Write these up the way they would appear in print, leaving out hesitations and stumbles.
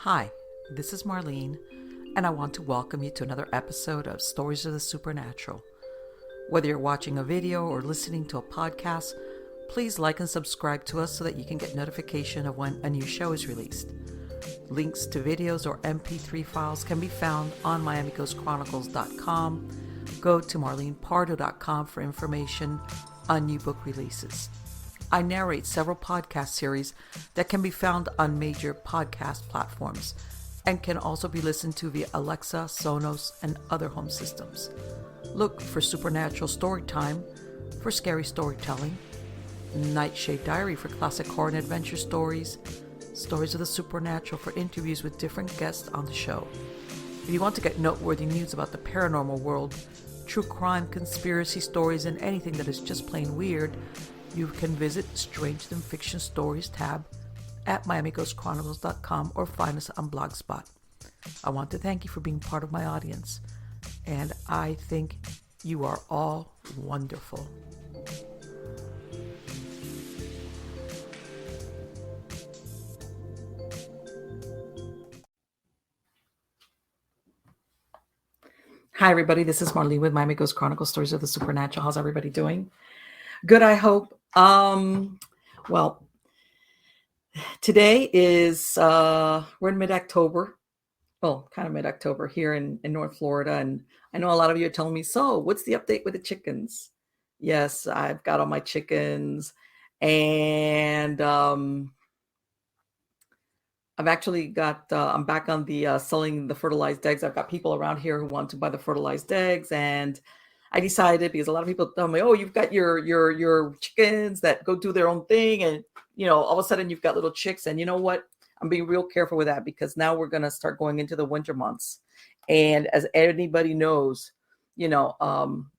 Hi, this is Marlene, and I want to welcome you to another episode of Stories of the Supernatural. Whether you're watching a video or listening to a podcast, please like and subscribe to us so that you can get notification of when a new show is released. Links to videos or MP3 files can be found on MiamiGhostChronicles.com. Go to MarlenePardo.com for information on new book releases. I narrate several podcast series that can be found on major podcast platforms and can also be listened to via Alexa, Sonos, and other home systems. Look for Supernatural Storytime for scary storytelling, Nightshade Diary for classic horror and adventure stories, Stories of the Supernatural for interviews with different guests on the show. If you want to get noteworthy news about the paranormal world, true crime, conspiracy stories, and anything that is just plain weird, you can visit Strange Than Fiction Stories tab at MiamiGhostChronicles.com or find us on Blogspot. I want to thank you for being part of my audience, and I think you are all wonderful. Hi, everybody. This is Marlene with Miami Ghost Chronicles, Stories of the Supernatural. How's everybody doing? Good, I hope. Well, today is, we're in mid-October. Well, kind of mid-October here in North Florida. And I know a lot of you are telling me, so what's the update with the chickens? Yes, I've got all my chickens. And I've actually got, I'm back on the selling the fertilized eggs. I've got people around here who want to buy the fertilized eggs. And I decided, because a lot of people tell me, oh, you've got your chickens that go do their own thing. And, you know, all of a sudden you've got little chicks. And you know what? I'm being real careful with that because now we're going to start going into the winter months. And as anybody knows, you know,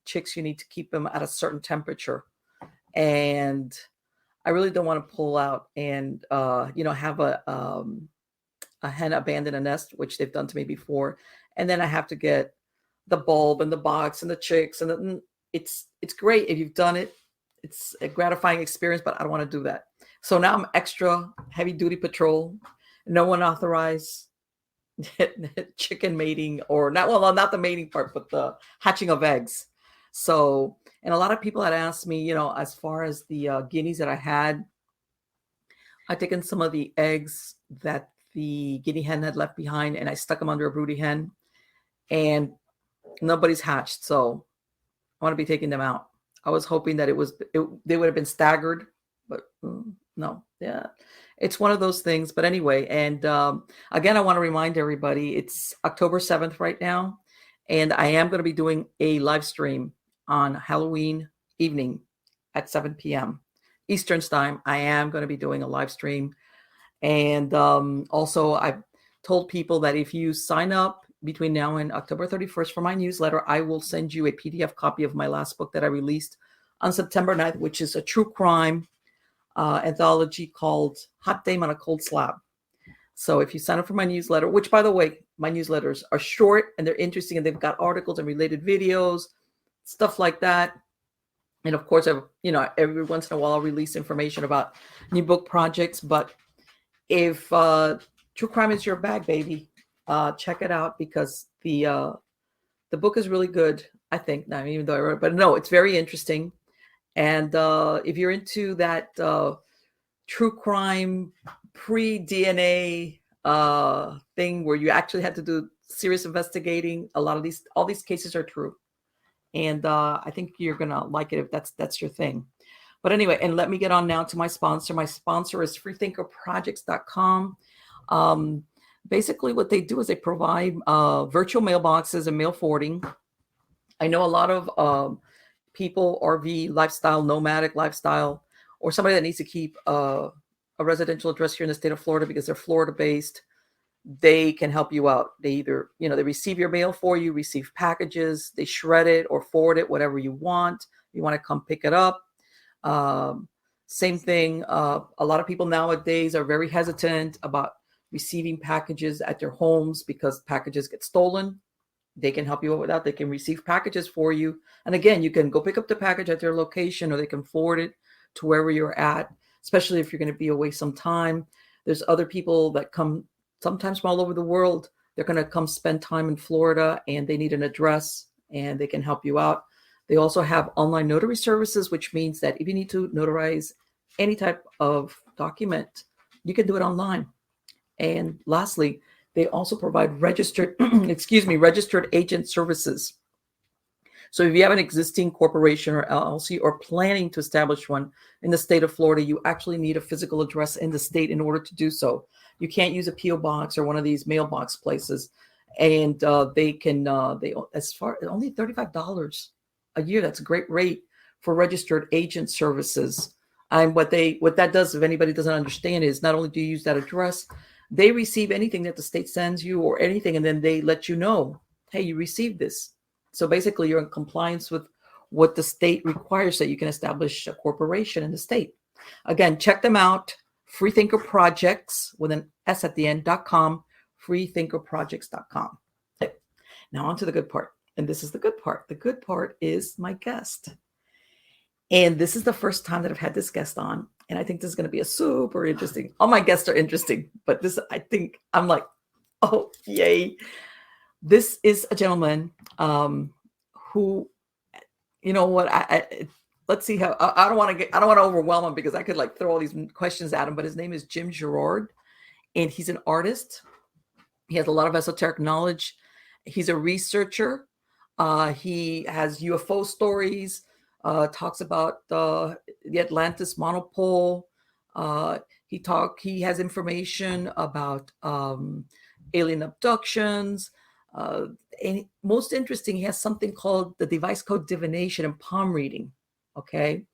chicks, you need to keep them at a certain temperature. And I really don't want to pull out and, you know, have a hen abandon a nest, which they've done to me before. And then I have to get the bulb and the box and the chicks. And it's great if you've done it. It's a gratifying experience, but I don't want to do that. So now I'm extra heavy duty patrol. No one authorized chicken mating or not. Well, not the mating part, but the hatching of eggs. So, and a lot of people had asked me, you know, as far as the guineas that I had, I'd taken some of the eggs that the guinea hen had left behind and I stuck them under a broody hen and nobody's hatched. So I want to be taking them out. I was hoping that they would have been staggered, but no. Yeah, it's one of those things. But anyway, and again, I want to remind everybody, it's October 7th right now. And I am going to be doing a live stream on Halloween evening at 7 p.m. Eastern time. I am going to be doing a live stream. And also, I've told people that if you sign up between now and October 31st for my newsletter, I will send you a PDF copy of my last book that I released on September 9th, which is a true crime anthology called Hot Dame on a Cold Slab. So if you sign up for my newsletter, which, by the way, my newsletters are short and they're interesting and they've got articles and related videos, stuff like that. And of course, you know, every once in a while I'll release information about new book projects. But if true crime is your bag, baby, check it out because the book is really good. I think, not even though I wrote it, but no, it's very interesting. And if you're into that true crime pre-DNA thing where you actually had to do serious investigating, all these cases are true. And I think you're going to like it if that's your thing. But anyway, and let me get on now to my sponsor. My sponsor is freethinkerprojects.com. Basically, what they do is they provide virtual mailboxes and mail forwarding. I know a lot of people, RV lifestyle, nomadic lifestyle, or somebody that needs to keep a residential address here in the state of Florida because they're Florida based. They can help you out. They either, you know, they receive your mail for you, receive packages, they shred it or forward it, whatever you want. You want to come pick it up. Same thing. A lot of people nowadays are very hesitant about receiving packages at their homes because packages get stolen. They can help you out with that. They can receive packages for you. And again, you can go pick up the package at their location or they can forward it to wherever you're at, especially if you're going to be away some time. There's other people that come sometimes from all over the world. They're going to come spend time in Florida and they need an address and they can help you out. They also have online notary services, which means that if you need to notarize any type of document, you can do it online. And lastly, they also provide registered, registered agent services. So if you have an existing corporation or LLC or planning to establish one in the state of Florida, you actually need a physical address in the state in order to do so. You can't use a PO box or one of these mailbox places. And they as far only $35 a year. That's a great rate for registered agent services. And what that does, if anybody doesn't understand, is not only do you use that address, they receive anything that the state sends you or anything, and then they let you know, hey, you received this. So basically, you're in compliance with what the state requires so you can establish a corporation in the state. Again, check them out. Freethinker Projects with an S at the end.com, freethinkerprojects.com. Okay. Now on to the good part. And this is the good part. The good part is my guest. And this is the first time that I've had this guest on. And I think this is going to be a super interesting. All my guests are interesting, but this, I think I'm like, oh, yay. This is a gentleman who, you know what, let's see how, I don't want to overwhelm him because I could like throw all these questions at him, but his name is Jim Girouard and he's an artist. He has a lot of esoteric knowledge. He's a researcher. He has UFO stories, talks about the Atlantis monopole. He has information about alien abductions. And most interesting, he has something called the device code divination and palm reading. Okay.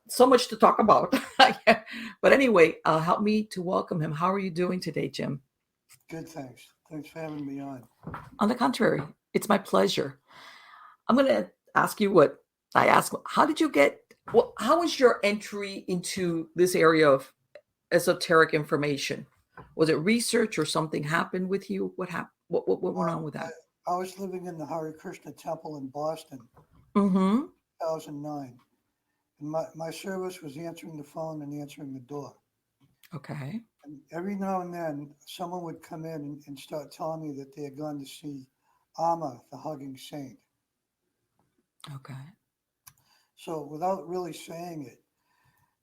So much to talk about. But anyway, help me to welcome him. How are you doing today, Jim? Good, thanks. Thanks for having me on. On the contrary, it's my pleasure. I'm going to ask you what I asked. How did you how was your entry into this area of esoteric information? Was it research or something happened with you? What happened? What went on with that? I was living in the Hare Krishna temple in Boston, 2009. And my service was answering the phone and answering the door. Okay. And every now and then, someone would come in and start telling me that they had gone to see Amma, the hugging saint. Okay. So without really saying it,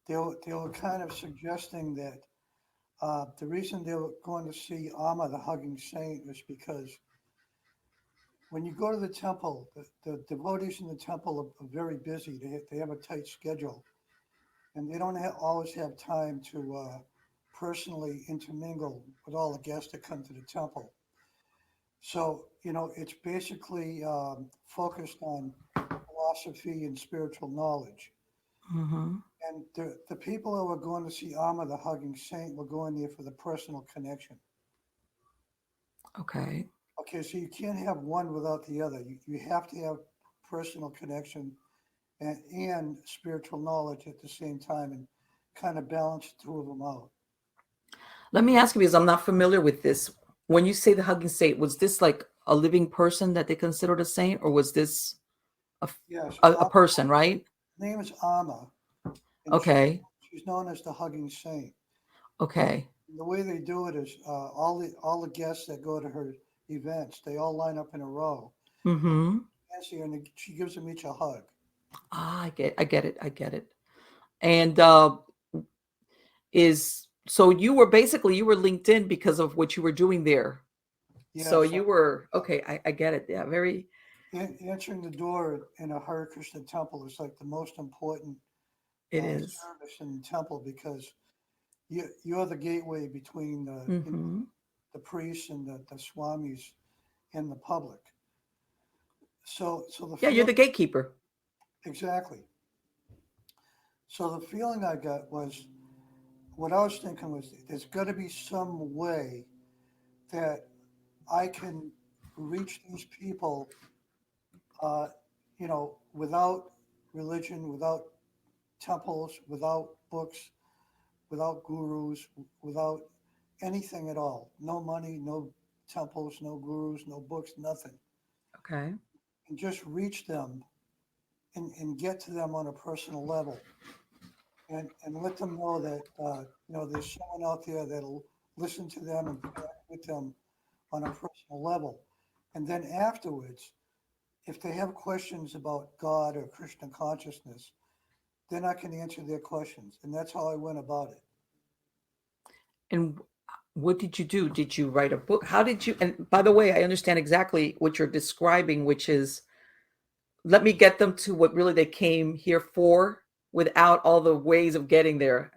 they were kind of suggesting that the reason they were going to see Amma, the hugging saint, was because when you go to the temple, the devotees in the temple are very busy. They have a tight schedule, and they don't always have time to personally intermingle with all the guests that come to the temple. So, it's basically focused on philosophy and spiritual knowledge. And the people who were going to see Amma, the hugging saint, were going there for the personal connection. Okay. Okay, so you can't have one without the other. You have to have personal connection and spiritual knowledge at the same time and kind of balance the two of them out. Let me ask you, because I'm not familiar with this. When you say the hugging saint, was this like a living person that they considered a saint, or was this Yes, a person, right? Her name is Amma. Okay. She's known as the hugging saint. Okay. And the way they do it is all the guests that go to her events, they all line up in a row. And she gives them each a hug. I get it. And so you were linked in because of what you were doing there. Yeah, so you were okay. I get it. Yeah, very. Answering the door in a Hare Krishna temple is like the most important service in the temple because you're the gateway between the priests and the swamis and the public. So you're the gatekeeper. Exactly. So the feeling I got was, what I was thinking was, there's got to be some way that I can reach these people, without religion, without temples, without books, without gurus, without anything at all. No money, no temples, no gurus, no books, nothing. Okay. And just reach them and get to them on a personal level. And let them know that, there's someone out there that'll listen to them and connect with them on a personal level. And then afterwards, if they have questions about God or Krishna consciousness, then I can answer their questions. And that's how I went about it. And what did you do? Did you write a book? How did you? And by the way, I understand exactly what you're describing, which is let me get them to what really they came here for without all the ways of getting there.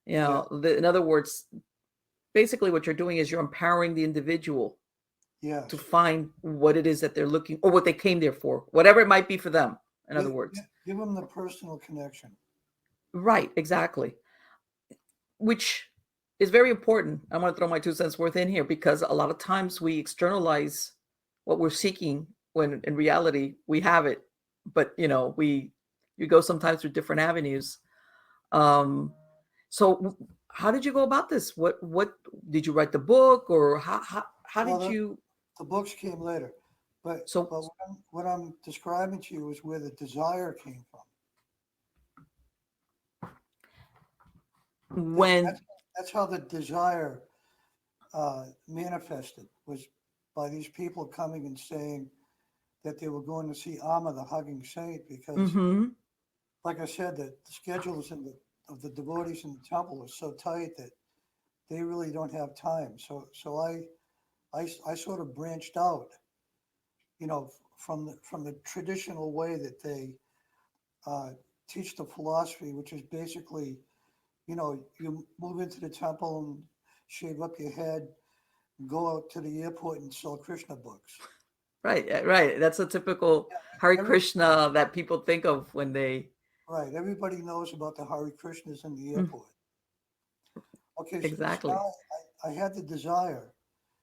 Yeah. In other words, basically what you're doing is you're empowering the individual to Yes. find what it is that they're looking or what they came there for, whatever it might be for them. In other words, Give them the personal connection. right, exactly. Which is very important. I want to throw my 2 cents worth in here because a lot of times we externalize what we're seeking when in reality we have it, but you go sometimes through different avenues. Um, so how did you go about this? What did you write the book or how Well, did you? the books came later, So but what I'm describing to you is where the desire came from. That, when that's how the desire manifested, was by these people coming and saying that they were going to see Amma, the hugging saint, because, mm-hmm, like I said, that the schedules of the devotees in the temple are so tight that they really don't have time. So I sort of branched out, from the traditional way that they uh, teach the philosophy, which is basically, you move into the temple and shave up your head, go out to the airport and sell Krishna books. right, that's a typical Hare Every, Krishna that people think of when they right, everybody knows about the Hare Krishnas in the mm, airport. Okay, so exactly. now I had the desire.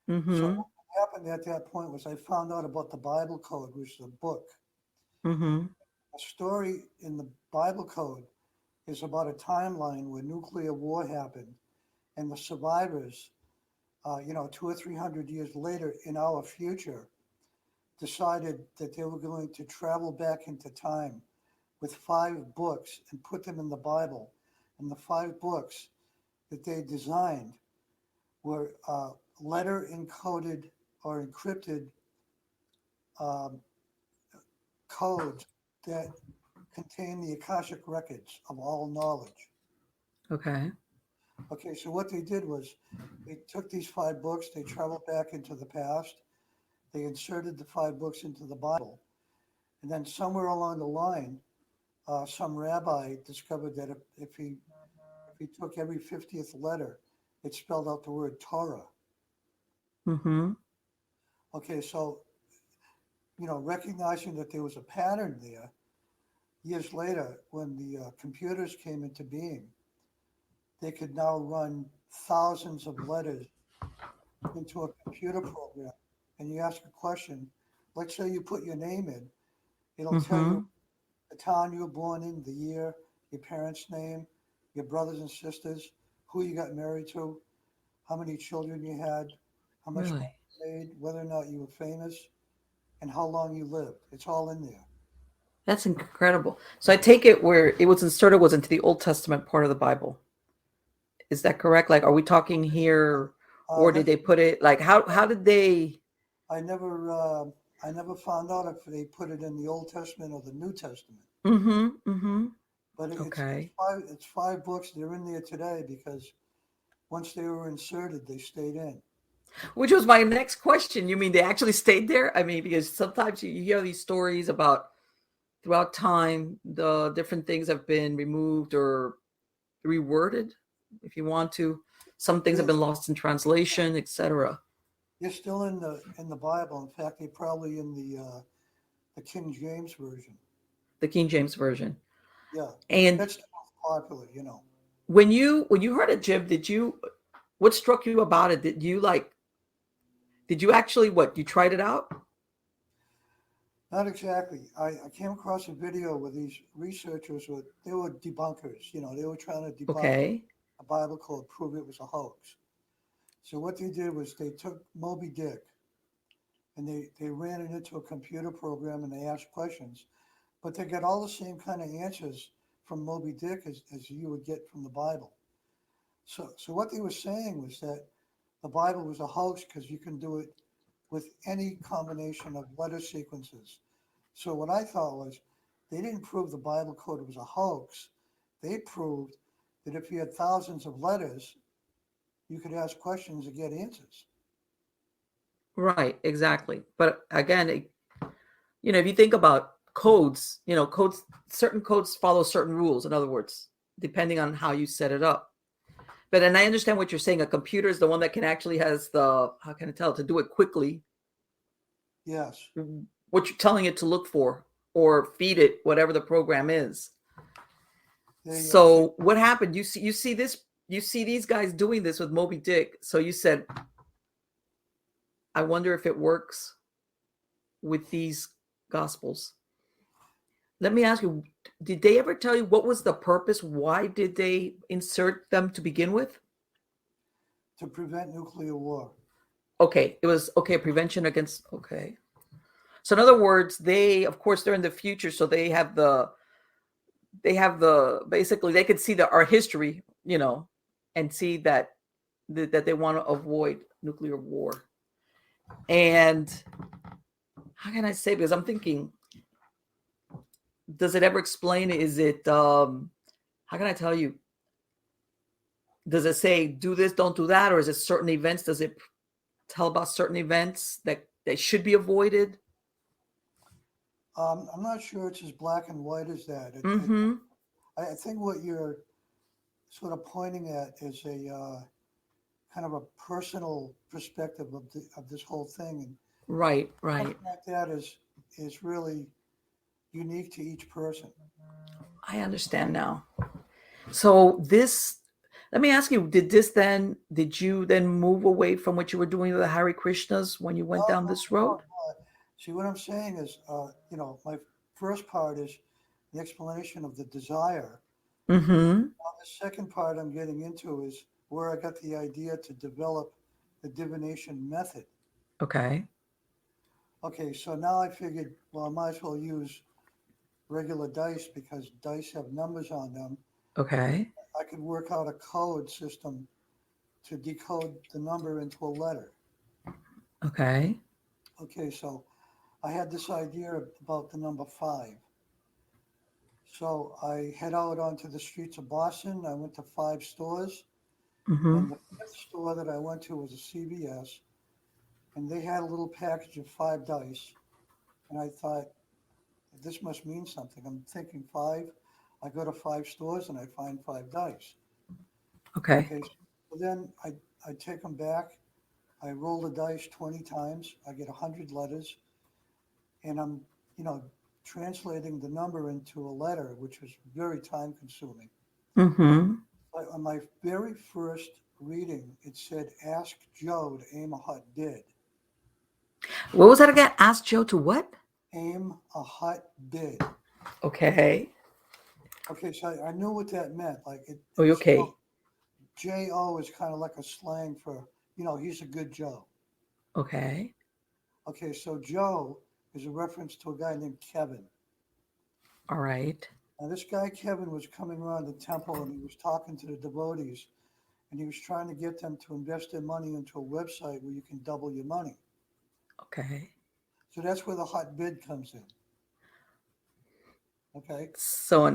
So Mm-hmm, what happened at that point was I found out about the Bible Code, which is a book. mm-hmm. A story in the Bible Code is about a timeline where nuclear war happened and the survivors, 200 or 300 years later in our future, decided that they were going to travel back into time with 5 books and put them in the Bible. And the 5 books that they designed were letter encoded or encrypted um, codes that contain the Akashic records of all knowledge. Okay. Okay, so what they did was they took these 5 books, they traveled back into the past, they inserted the 5 books into the Bible, and then somewhere along the line, some rabbi discovered that if he took every 50th letter, it spelled out the word Torah. Mm-hmm. Okay, so recognizing that there was a pattern there, years later, when the computers came into being, they could now run thousands of letters into a computer program. And you ask a question, let's say you put your name in, it'll tell you Mm-hmm. the town you were born in, the year, your parents' name, your brothers and sisters, who you got married to, how many children you had, how much money Really? you made, whether or not you were famous, and how long you lived. It's all in there. That's incredible. So I take it where it was inserted was into the Old Testament part of the Bible. Is that correct? Like, are we talking here, or did That's they put it like how did they? I never uh, I never found out if they put it in the Old Testament or the New Testament. Mm-hmm. Mm-hmm. But it's Okay. 5 books. They're in there today because once they were inserted, they stayed in. Which was my next question. You mean they actually stayed there? I mean, because sometimes you hear these stories about throughout time, the different things have been removed or reworded, if you want to. Some things have They're, been lost in translation, etc. they're still in the Bible. In fact, they're probably in the King James version. The King James version. Yeah, And that's the most popular. when you heard it, Jim, what struck you about it? Did you actually what? You tried it out? Not exactly. I came across a video where these researchers they were debunkers. They were trying to debunk Okay. a Bible code, prove it was a hoax. So what they did was they took Moby Dick and they ran it into a computer program and they asked questions, but they got all the same kind of answers from Moby Dick as you would get from the Bible. So what they were saying was that the Bible was a hoax because you can do it with any combination of letter sequences. So what I thought was, they didn't prove the Bible code was a hoax. They proved that if you had thousands of letters, you could ask questions and get answers. Right, exactly. But again, if you think about codes, certain codes follow certain rules. In other words, depending on how you set it up. But, and I understand what you're saying. A computer is the one that can actually has how can I tell, to do it quickly. Yes. What you're telling it to look for or feed it, whatever the program is. So what happened? You see these guys doing this with Moby Dick. So you said, I wonder if it works with these gospels. Let me ask you, did they ever tell you what was the purpose? Why did they insert them to begin with? To prevent nuclear war. Okay, it was prevention against. Okay, so in other words, of course they're in the future, so they have the basically they could see our history, and see that they want to avoid nuclear war. And how can I say, because I'm thinking, does it ever explain? Is it how can I tell you? Does it say do this, don't do that, or is it certain events? Does it tell about certain events that should be avoided? I'm not sure it's as black and white as that. I think what you're sort of pointing at is a kind of a personal perspective of this whole thing. And right. something like that is really unique to each person. I understand now. So let me ask you, did you then move away from what you were doing with the Hare Krishnas when you went down this road? See, what I'm saying is, my first part is the explanation of the desire. Mm-hmm. Now, the second part I'm getting into is where I got the idea to develop the divination method. Okay. Okay, so now I figured, well, I might as well use regular dice because dice have numbers on them. Okay. I could work out a code system to decode the number into a letter. Okay. Okay, so I had this idea about the number 5. So I head out onto the streets of Boston. I went to 5 stores. Mm-hmm. And the 5th store that I went to was a CVS. And they had a little package of 5 dice. And I thought, this must mean something. I'm thinking 5. I go to 5 stores and I find 5 dice. Okay. So then I take them back. I roll the dice 20 times. I get 100 letters. And I'm, translating the number into a letter, which was very time consuming. Mm-hmm. But on my very first reading, it said, ask Joe to aim a hot bid. What was that again? Ask Joe to what? Aim a hot bid. Okay. Okay, so I knew what that meant. Like okay. J-O is kind of like a slang for, he's a good Joe. Okay. Okay, so Joe is a reference to a guy named Kevin. All right. Now, this guy, Kevin, was coming around the temple and he was talking to the devotees and he was trying to get them to invest their money into a website where you can double your money. Okay. So that's where the hot bid comes in. Okay. So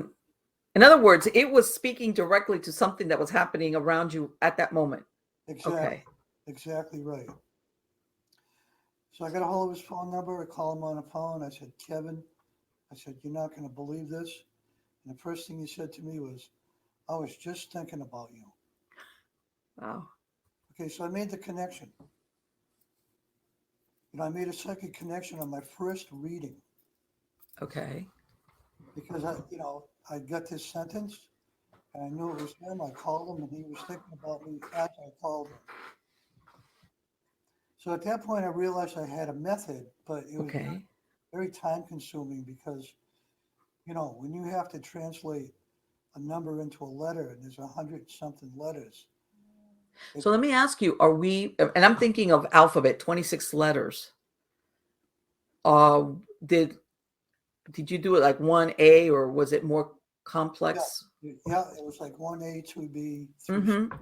in other words, it was speaking directly to something that was happening around you at that moment. Exactly. Okay. Exactly right. So I got a hold of his phone number. I called him on the phone. I said, Kevin, you're not going to believe this. And the first thing he said to me was, I was just thinking about you. Wow. Okay, so I made the connection. I made a second connection on my first reading. Okay. Because I got this sentence and I knew it was him. I called him and he was thinking about me as I called him. So at that point I realized I had a method, but it was very time consuming because, when you have to translate a number into a letter and there's 100-something letters. So let me ask you, and I'm thinking of alphabet, 26 letters. Did you do it like 1A or was it more complex? Yeah, it was like 1A, 2B, 3C. Mm-hmm.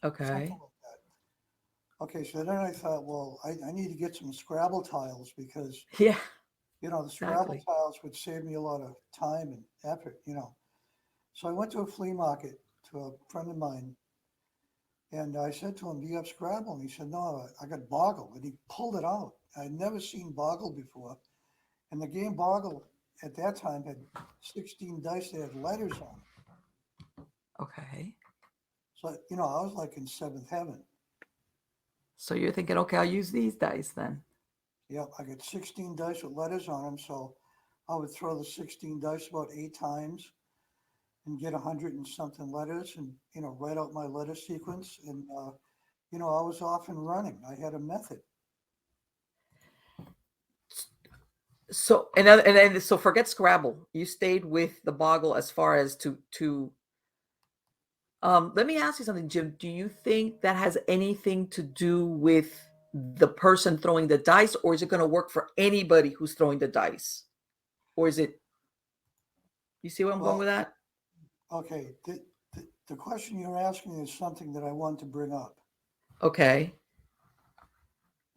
Okay. Something like Okay, so then I thought, well, I need to get some Scrabble tiles because, Yeah, the Scrabble exactly. tiles would save me a lot of time and effort. So I went to a flea market to a friend of mine and I said to him, do you have Scrabble? And he said, no, I got Boggle. And he pulled it out. I'd never seen Boggle before. And the game Boggle at that time had 16 dice that had letters on it. Okay. So, I was like in seventh heaven. So you're thinking, okay, I'll use these dice then. Yep, I got 16 dice with letters on them. So I would throw the 16 dice about 8 times and get 100 and something letters and, write out my letter sequence. And, I was off and running. I had a method. So and so forget Scrabble. You stayed with the Boggle as far as to. Let me ask you something, Jim. Do you think that has anything to do with the person throwing the dice, or is it going to work for anybody who's throwing the dice, or is it? You see where I'm going Well, with that? okay. The question you're asking is something that I want to bring up. Okay.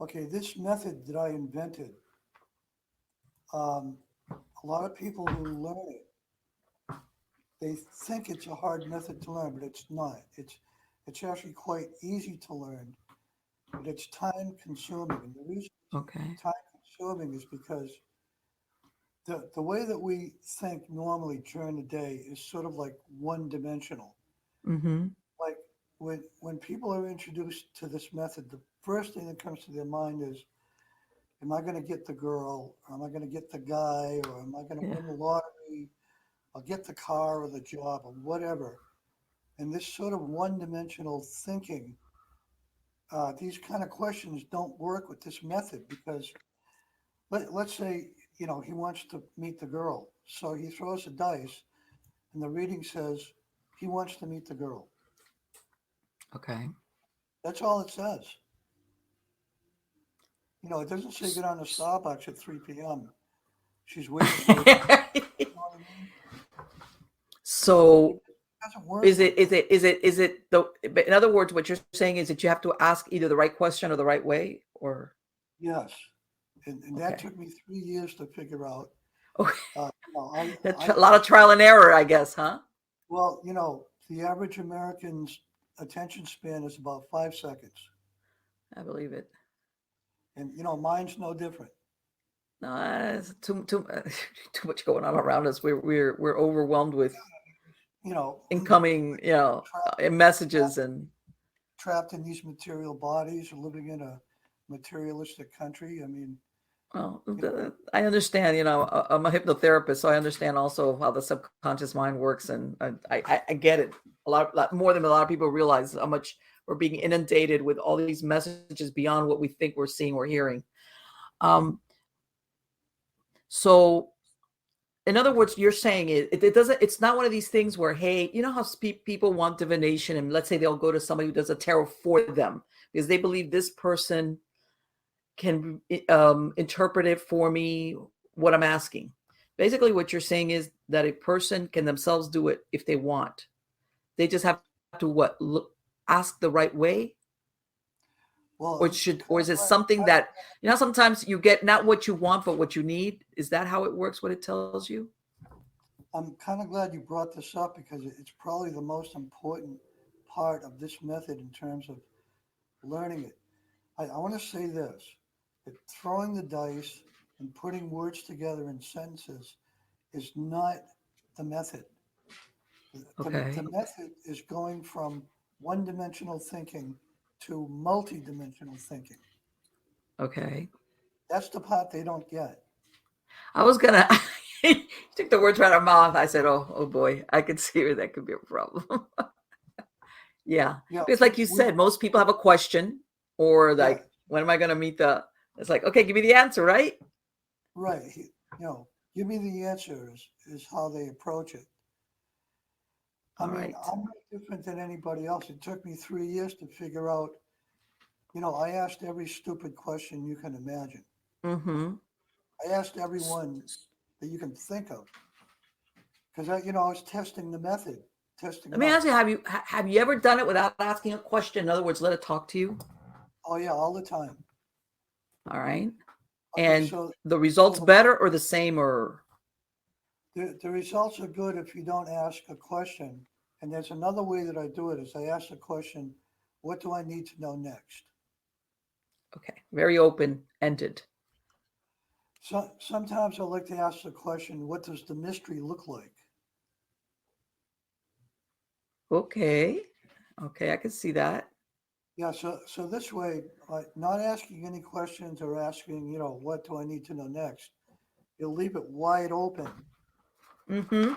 Okay, this method that I invented, a lot of people who learn it, they think it's a hard method to learn, but it's not. It's actually quite easy to learn, but it's time consuming. And the reason Okay. it's time consuming is because the way that we think normally during the day is sort of like one dimensional. Mm-hmm. Like when people are introduced to this method, the first thing that comes to their mind is, am I going to get the girl? Or am I going to get the guy? Or am I going to Yeah. win the lottery? I'll get the car or the job or whatever. And this sort of one-dimensional thinking, these kind of questions don't work with this method because let's say, he wants to meet the girl. So he throws a dice and the reading says he wants to meet the girl. Okay. That's all it says. It doesn't say get on the Starbucks at 3 p.m. She's waiting for you. You know what I mean? So It doesn't work is like it is that. it is it is it the in other words, what you're saying is that you have to ask either the right question or the right way, or Yes. And that okay. took me 3 years to figure out. Okay. Uh, you know, I, That's a I, lot of trial and error, I guess, huh? well, the average American's attention span is about 5 seconds. I believe it. And, mine's no different. No, it's too too much going on around us. We're overwhelmed with You know, incoming, trapped, messages and trapped in these material bodies or living in a materialistic country. I mean, well, you know, I understand. I'm a hypnotherapist, so I understand also how the subconscious mind works, and I get it lot more than a lot of people realize how much we're being inundated with all these messages beyond what we think we're seeing or hearing. Um, so in other words, you're saying it doesn't, it's not one of these things where, hey, you know how people want divination, and let's say they'll go to somebody who does a tarot for them because they believe this person can interpret it for me, what I'm asking. Basically, what you're saying is that a person can themselves do it if they want. They just have to ask the right way, well, or is it something that, sometimes you get not what you want but what you need? Is that how it works? What it tells you? I'm kind of glad you brought this up because it's probably the most important part of this method in terms of learning it. I want to say this, that throwing the dice and putting words together in sentences is not the method. The Okay. method is going from one-dimensional thinking to multi-dimensional thinking. Okay. That's the part they don't get. I was gonna. You took the words right out of my mouth. I said, "Oh boy, I could see where that could be a problem." Yeah, Yeah, because like you said, most people have a question, or yeah, like, "When am I gonna meet the?" It's like, okay, give me the answer, right? right. Give me the answer is how they approach it. I All mean, right. I'm no different than anybody else. It took me 3 years to figure out, I asked every stupid question you can imagine. Mm-hmm. I asked everyone that you can think of because I was testing the method, testing Let it me out. ask you: have you ever done it without asking a question? In other words, let it talk to you. Oh yeah, all the time. All right. Okay, And so the results so better or the same or the results are good if you don't ask a question. And there's another way that I do it is I ask the question, what do I need to know next? okay, very open-ended. So sometimes I like to ask the question, what does the mystery look like? Okay. Okay, I can see that. Yeah, so this way, not asking any questions or asking, what do I need to know next? You'll leave it wide open. Mm-hmm.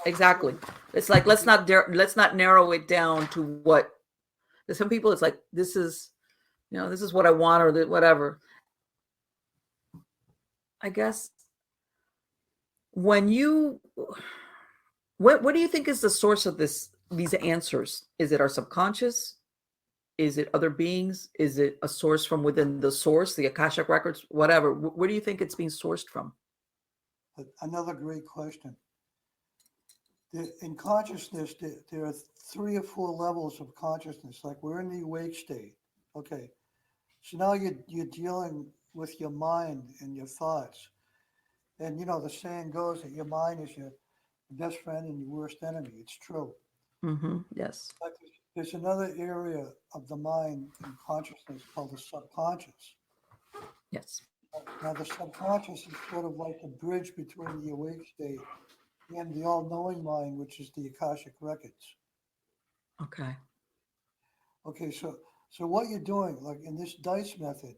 Exactly. It's like let's not narrow it down to what. There's some people it's like this is this is what I want or whatever. I guess when you what do you think is the source of these answers? Is it our subconscious? Is it other beings? Is it a source from within the source, the Akashic records, whatever? Where do you think it's being sourced from? But another great question. In consciousness, there are 3 or 4 levels of consciousness. Like we're in the awake state. Okay, so now you're dealing with your mind and your thoughts. And the saying goes that your mind is your best friend and your worst enemy. It's true. Mm-hmm. Yes. But there's another area of the mind and consciousness called the subconscious. Yes. Now, the subconscious is sort of like a bridge between the awake state and the all-knowing mind, which is the Akashic records. Okay. Okay, so what you're doing, like in this dice method,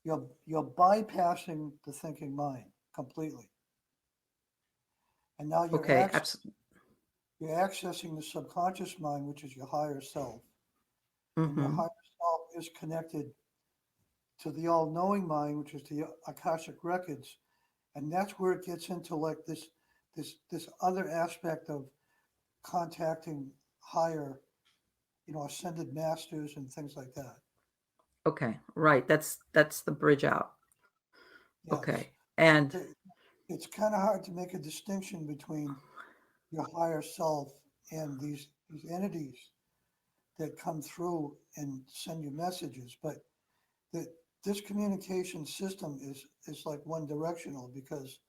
you're bypassing the thinking mind completely, and now Okay. you're accessing the subconscious mind, which is your higher self, and your Mm-hmm. higher self is connected to the all-knowing mind, which is the Akashic records, and that's where it gets into like this other aspect of contacting higher, ascended masters and things like that. Okay. Right. That's the bridge out. Yes, Okay. And it's kind of hard to make a distinction between your higher self and these entities that come through and send you messages, but that this communication system is like one directional because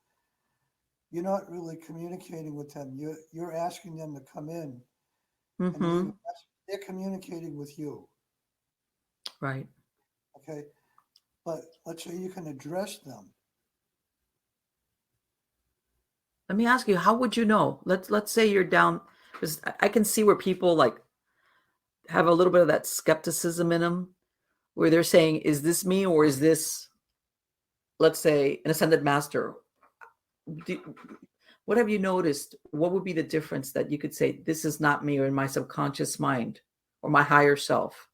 you're not really communicating with them. You're asking them to come in, and mm-hmm. they're communicating with you. Right. Okay, but let's say you can address them. Let me ask you, how would you know? Let's say you're down because I can see where people like have a little bit of that skepticism in them where they're saying, is this me or is this, let's say, an ascended master? Do, what have you noticed? What would be the difference that you could say, this is not me or in my subconscious mind or my higher self?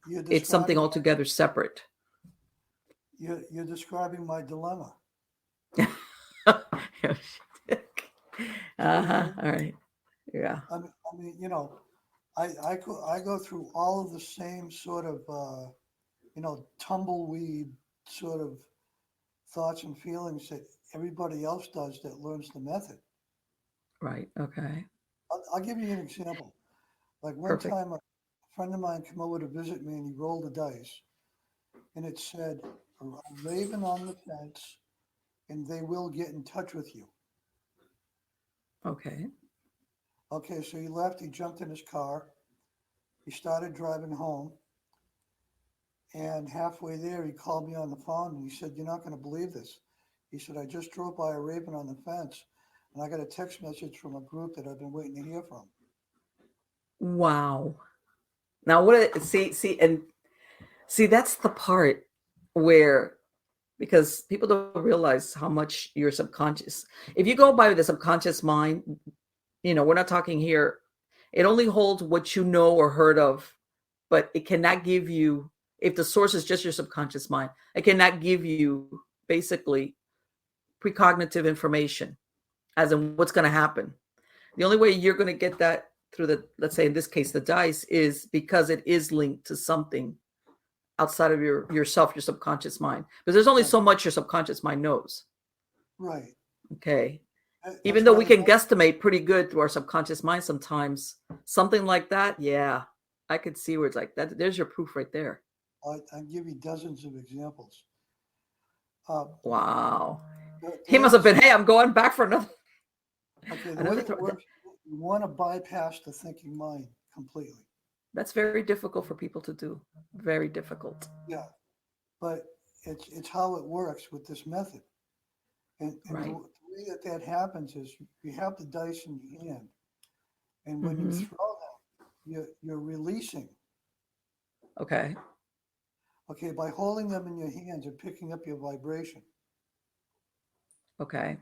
You're It's something describing altogether separate. you're describing my dilemma. Uh-huh. Okay, All right. Yeah. I mean, I go through all of the same sort of tumbleweed sort of thoughts and feelings that everybody else does that learns the method. Right. Okay. I'll give you an example. Like one Perfect. time, a friend of mine came over to visit me, and he rolled a dice, and it said a raven on the fence, and they will get in touch with you. Okay. Okay, so he left. He jumped in his car. He started driving home. And halfway there, he called me on the phone and he said, "You're not going to believe this." He said, "I just drove by a raven on the fence and I got a text message from a group that I've been waiting to hear from." Wow. Now see that's the part where because people don't realize how much your subconscious if you go by the subconscious mind, we're not talking here, it only holds what you know or heard of, but it cannot give you, if the source is just your subconscious mind, it cannot give you basically precognitive information as in what's going to happen. The only way you're going to get that through the, let's say in this case, the dice, is because it is linked to something outside of yourself, your subconscious mind. Because there's only Right, so much your subconscious mind knows. right. Okay. Even That's though why we the can guesstimate pretty good through our subconscious mind sometimes, something like that, yeah. I could see where it's like that. There's your proof right there. I'll give you dozens of examples. Uh, Wow. the He way must have this, been, hey, I'm going back for another okay, the way another it throw. works, you want to bypass the thinking mind completely. That's very difficult for people to do. Very difficult. Yeah, but it's how it works with this method. And the Right. way that happens is you have the dice in your hand, and when you Mm-hmm. throw them, you're releasing. Okay. Okay, by holding them in your hands and picking up your vibration. Okay.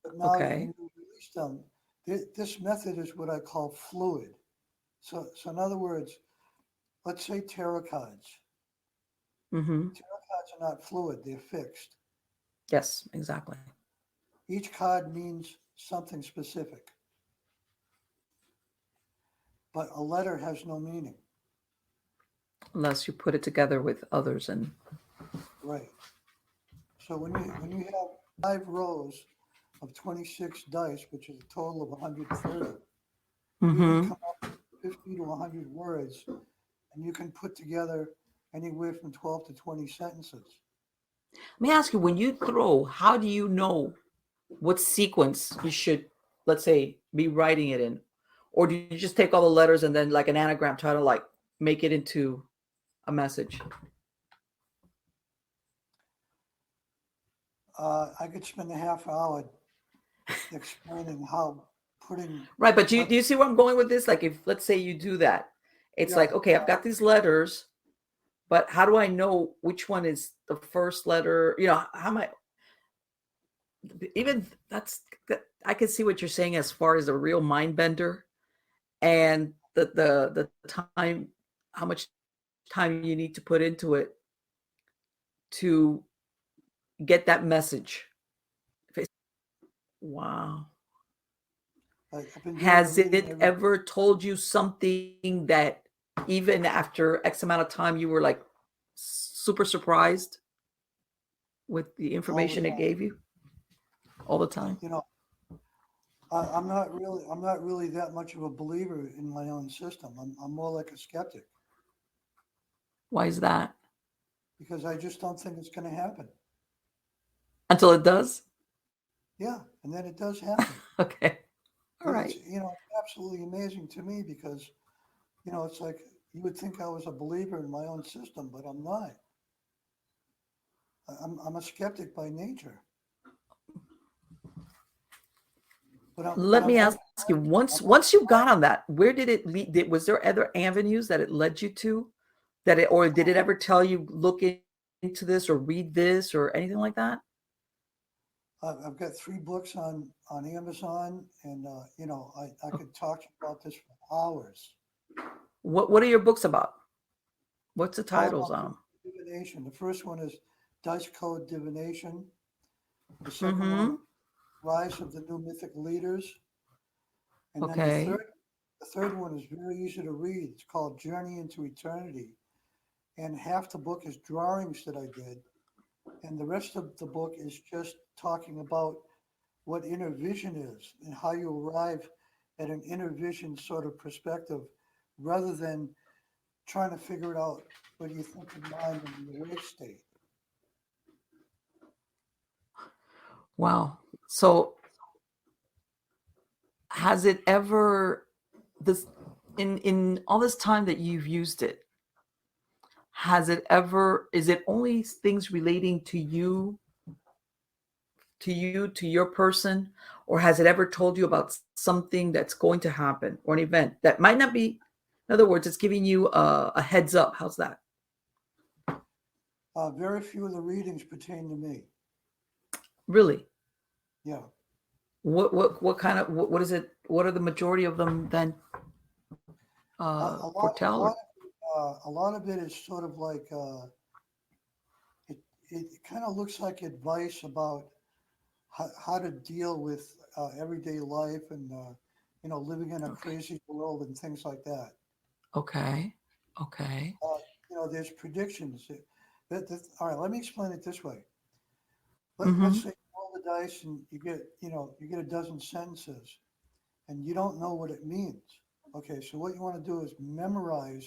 But now Okay. when you release them, this method is what I call fluid. So in other words, let's say tarot cards. Mm-hmm. Tarot cards are not fluid, they're fixed. Yes, exactly. Each card means something specific, but a letter has no meaning. Unless you put it together with others and Right. So when you have 5 rows of 26 dice, which is a total of 130, you can mm-hmm. come up with 50 to 100 words, and you can put together anywhere from 12 to 20 sentences. Let me ask you, when you throw, how do you know what sequence you should, let's say, be writing it in? Or do you just take all the letters and then like an anagram try to like make it into a message? I could spend a half hour explaining how putting Right, but what do you see where I'm going with this? Like if let's say you do that, it's yeah like, okay, I've got these letters, but how do I know which one is the first letter? How am I even I can see what you're saying as far as a real mind bender and the time, how much time you need to put into it to get that message. Wow. I've been doing the Has reading it every ever told you something that even after X amount of time you were like super surprised with the all the information it time. gave you all the time? You know, I'm not really that much of a believer in my own system. I'm more like a skeptic Why is that? because I just don't think it's going to happen. Until it does? Yeah, and then it does happen. Okay. All It's right. absolutely amazing to me because it's like you would think I was a believer in my own system, but I'm not. I'm a skeptic by nature, but Let I'm me open. ask you, once I'm open. once you got on that, where did it lead? Was there other avenues that it led you to? Or did it ever tell you into this or read this or anything like that? I've got 3 books on Amazon, and I Oh, could talk about this for hours. what are your books about? What's the All titles about on them? divination. The first one is Dice Code Divination. The second one, Mm-hmm. Rise of the New Mythic Leaders, and then Okay. the third one is very easy to read. It's called Journey into Eternity, and half the book is drawings that I did, and the rest of the book is just talking about what inner vision is and how you arrive at an inner vision sort of perspective rather than trying to figure it out when you think of mind in the awake state. Wow. So has it ever this in all this time that you've used it, is it only things relating to your person, or has it ever told you about something that's going to happen or an event that might not be, in other words, it's giving you a heads up? How's that? Very few of the readings pertain to me. Really? Yeah. What kind of what is it, what are the majority of them then A foretell? lot Or a lot of it is sort of like it. It kind of looks like advice about how to deal with everyday life and living in a okay. crazy world and things like that. Okay. Okay. There's predictions. All right, let me explain it this way. Let's Mm-hmm. say you roll the dice and you get a dozen sentences and you don't know what it means. Okay, so what you want to do is memorize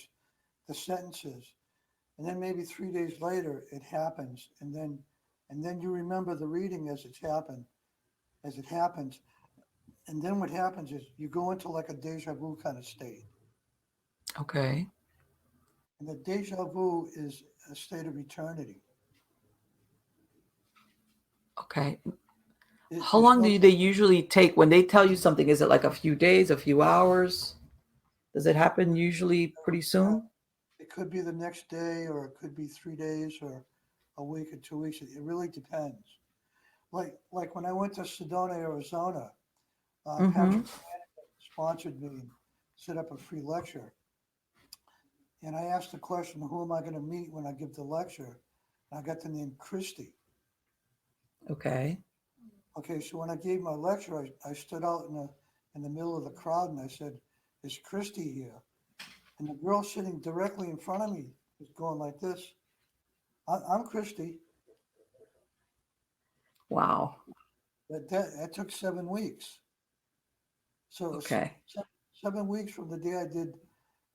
the sentences, and then maybe 3 days later it happens, and then you remember the reading as it happens, and then what happens is you go into like a deja vu kind of state, Okay. and the deja vu is a state of eternity. Okay. How There's long no do they usually take when they tell you something? Is it like a few days, a few hours? Does it happen usually pretty uh, soon? it could be the next day, or it could be 3 days, or a week or 2 weeks. It really depends. Like when I went to Sedona, Arizona, Mm-hmm. Patrick sponsored me and set up a free lecture. And I asked the question, who am I going to meet when I give the lecture? And I got the name Christy. Okay. Okay, so when I gave my lecture, I stood out in the middle of the crowd and I said, is Christy here? And the girl sitting directly in front of me was going like this. I'm Christy. Wow. But that took 7 weeks. So it was Okay. 7 weeks from the day I did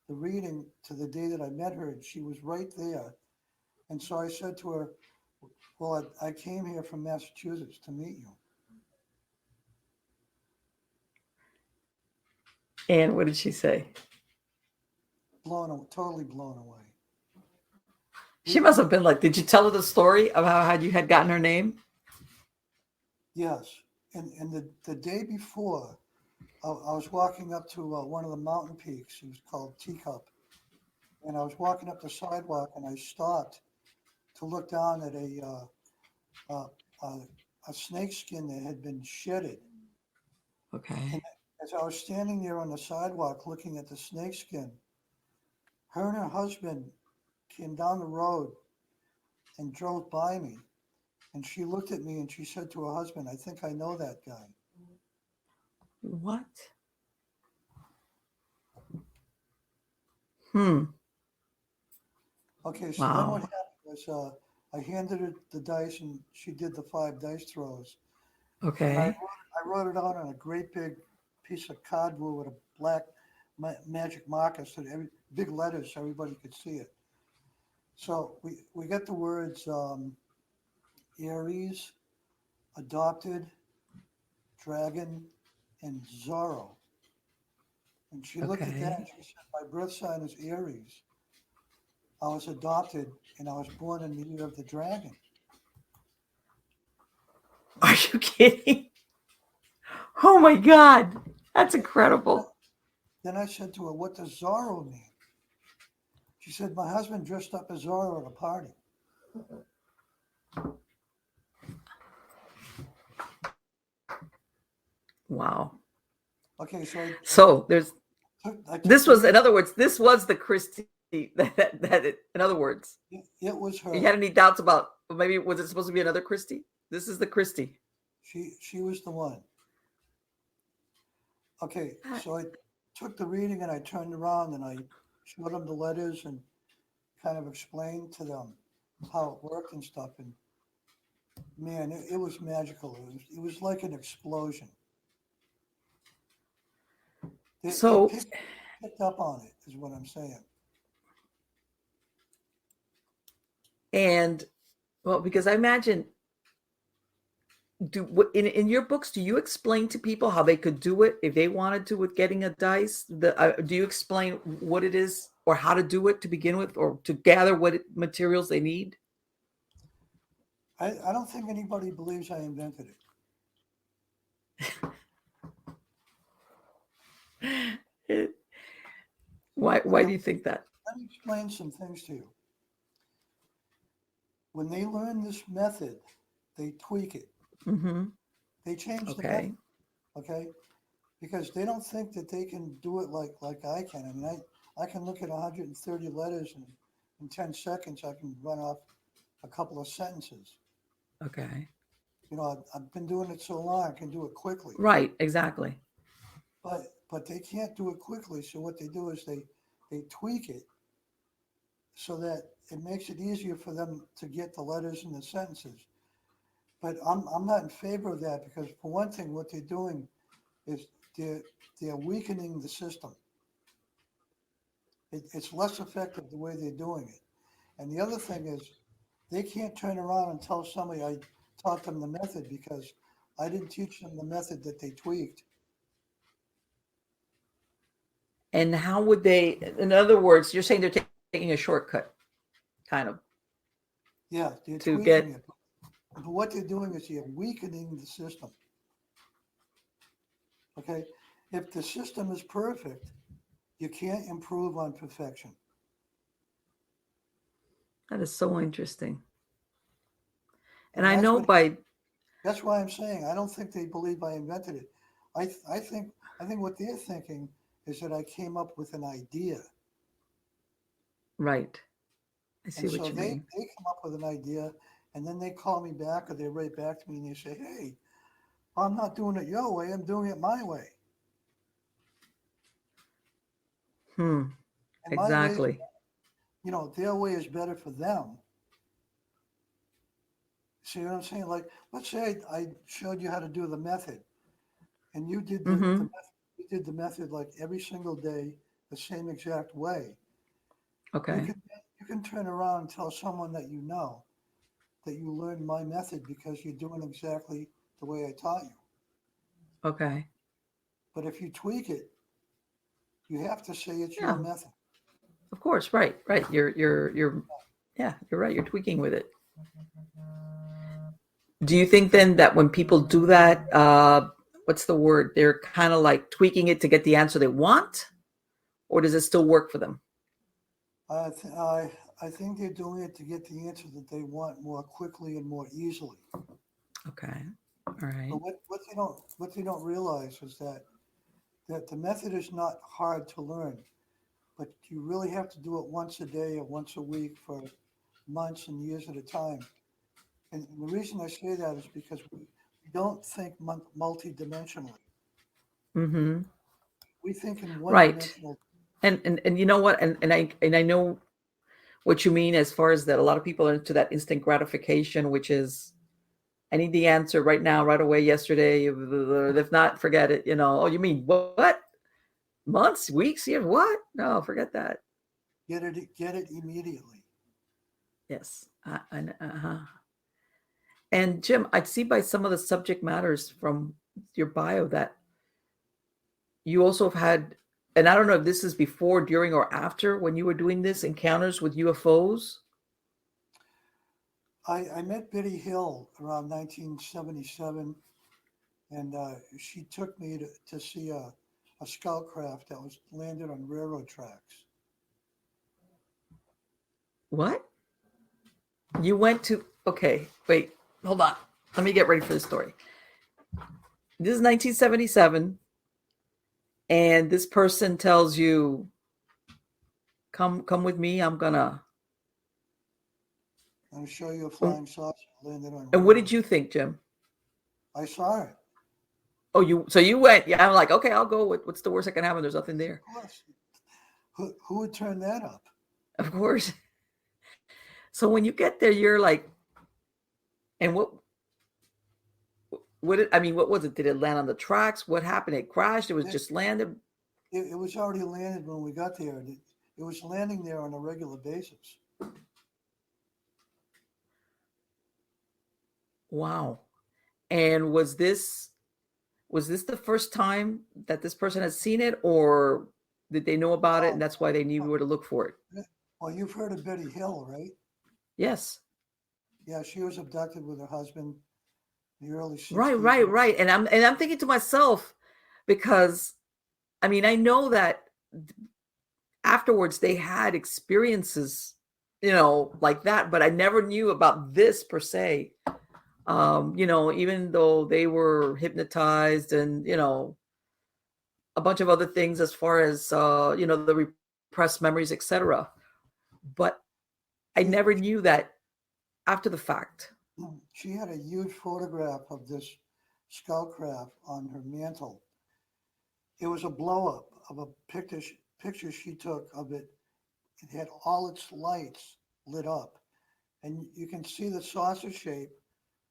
the reading to the day that I met her, and she was right there. And so I said to her, well, I came here from Massachusetts to meet you. And what did she say? Totally blown away. She must have been like, did you tell her the story of how you had gotten her name? Yes. And the day before, I was walking up to one of the mountain peaks. It was called Teacup. And I was walking up the sidewalk and I stopped to look down at a snake skin that had been shedded. And Okay. as I was standing there on the sidewalk looking at the snake skin, her and her husband came down the road and drove by me. And she looked at me and she said to her husband, I think I know that guy. What? Hmm. Okay, so then what Wow. happened was I handed her the dice and she did the 5 dice throws. And Okay. I wrote it out on a great big piece of cardboard with a black magic marker so that big letters so everybody could see it. So we got the words Aries, adopted, dragon, and Zorro. And she looked at that and Okay. she said, my birth sign is Aries. I was adopted and I was born in the year of the dragon. Are you kidding? Oh my God. That's incredible. Then I said to her, what does Zorro mean? She said, my husband dressed up as Zorro at a party. Wow. Okay, so So there's I took this the was, in reading. other words, this was the Christie in other words, It was you her. had any doubts about maybe was it supposed to be another Christie? This is the Christie. She was the one. Okay, That- so I took the reading and I turned around and I showed them the letters and kind of explained to them how it worked and stuff. And man, it was magical. It was like an explosion. They So, picked up on it, is what I'm saying. and well, because I imagine in your books, do you explain to people how they could do it if they wanted to with getting a dice? Do you explain what it is or how to do it to begin with, or to gather materials they need? I don't think anybody believes I invented It- it. why do you think that? Let me explain some things to you. When they learn this method, they tweak it. Mm-hmm. They change the method, Okay. okay? Because they don't think that they can do it like I can. I mean, I can look at 130 letters and in 10 seconds I can run off a couple of sentences. Okay. I've been doing it so long, I can do it quickly. Right. Exactly. But they can't do it quickly. So what they do is they tweak it so that it makes it easier for them to get the letters and the sentences. But I'm not in favor of that because for one thing, what they're doing is they're weakening the system. It's less effective the way they're doing it. And the other thing is, they can't turn around and tell somebody I taught them the method because I didn't teach them the method that they tweaked. And how would they, in other words, you're saying they're taking a shortcut, kind of, Yeah, they're to tweaking get, it. But what they're doing is they're weakening the system. Okay? If the system is perfect, you can't improve on perfection. that is so interesting. And And I know that's why I'm saying I don't think they believe I invented it. I think what they're thinking is that I came up with an idea. right. I And see so what you mean. they come up with an idea and then they call me back or they write back to me and they say, hey, I'm not doing it your way, I'm doing it my way. And my way, Exactly. their way is better for them. See what I'm saying? Like, let's say I showed you how to do the method and you did the Mm-hmm. method, you did the method like every single day, the same exact way. You Okay. can you can turn around and tell someone that you know that you learned my method because you're doing exactly the way I taught you. Okay. But if you tweak it, you have to say it's your Yeah. method. Of course. Right. Right. You're. Yeah. You're right. You're tweaking with it. Do you think then that when people do that, what's the word? They're kind of like tweaking it to get the answer they want, or does it still work for them? I think they're doing it to get the answer that they want more quickly and more easily. Okay. All right. But what they don't realize is that the method is not hard to learn, but you really have to do it once a day or once a week for months and years at a time. And the reason I say that is because we don't think multi-dimensionally. Mm-hmm. We think in Right. one-dimensional. And you know what? And I know what you mean as far as that a lot of people are into that instant gratification, which is I need the answer right now, right away, yesterday. If not, forget it. Oh, you mean what? Months, weeks, years? What? No, forget that. Get it immediately. Yes. Uh-huh. And Jim, I see by some of the subject matters from your bio that you also have had, and I don't know if this is before, during, or after when you were doing this, encounters with UFOs. I met Biddy Hill around 1977, and she took me to see a scout craft that was landed on railroad tracks. What? You went to, okay, wait, hold on. Let me get ready for the story. This is 1977, and this person tells you, come with me. I'm gonna. I'm going to show you a flying saucer landed on And what did railroad you tracks. think, Jim? I saw it. Oh, you went. Yeah, I'm like, okay, I'll go. What's the worst that can happen? There's nothing there. Of course. Who would turn that up? Of course. So when you get there, you're like, and what was it? Did it land on the tracks? What happened? It crashed? It was It, just landed? it was already landed when we got there. It was landing there on a regular basis. Wow. And was this the first time that this person had seen it, or did they know about it and No, that's why they knew where to look for it? well, you've heard of Betty Hill, right? Yes. Yeah, she was abducted with her husband in the early Right, 60s. right, right. And I'm thinking to myself, because I know that afterwards they had experiences, like that, but I never knew about this per se. Even though they were hypnotized and, a bunch of other things as far as, the repressed memories, etc. But I She, never knew that after the fact. she had a huge photograph of this scout craft on her mantle. It was a blow up of a picture she took of it. It had all its lights lit up, and you can see the saucer shape.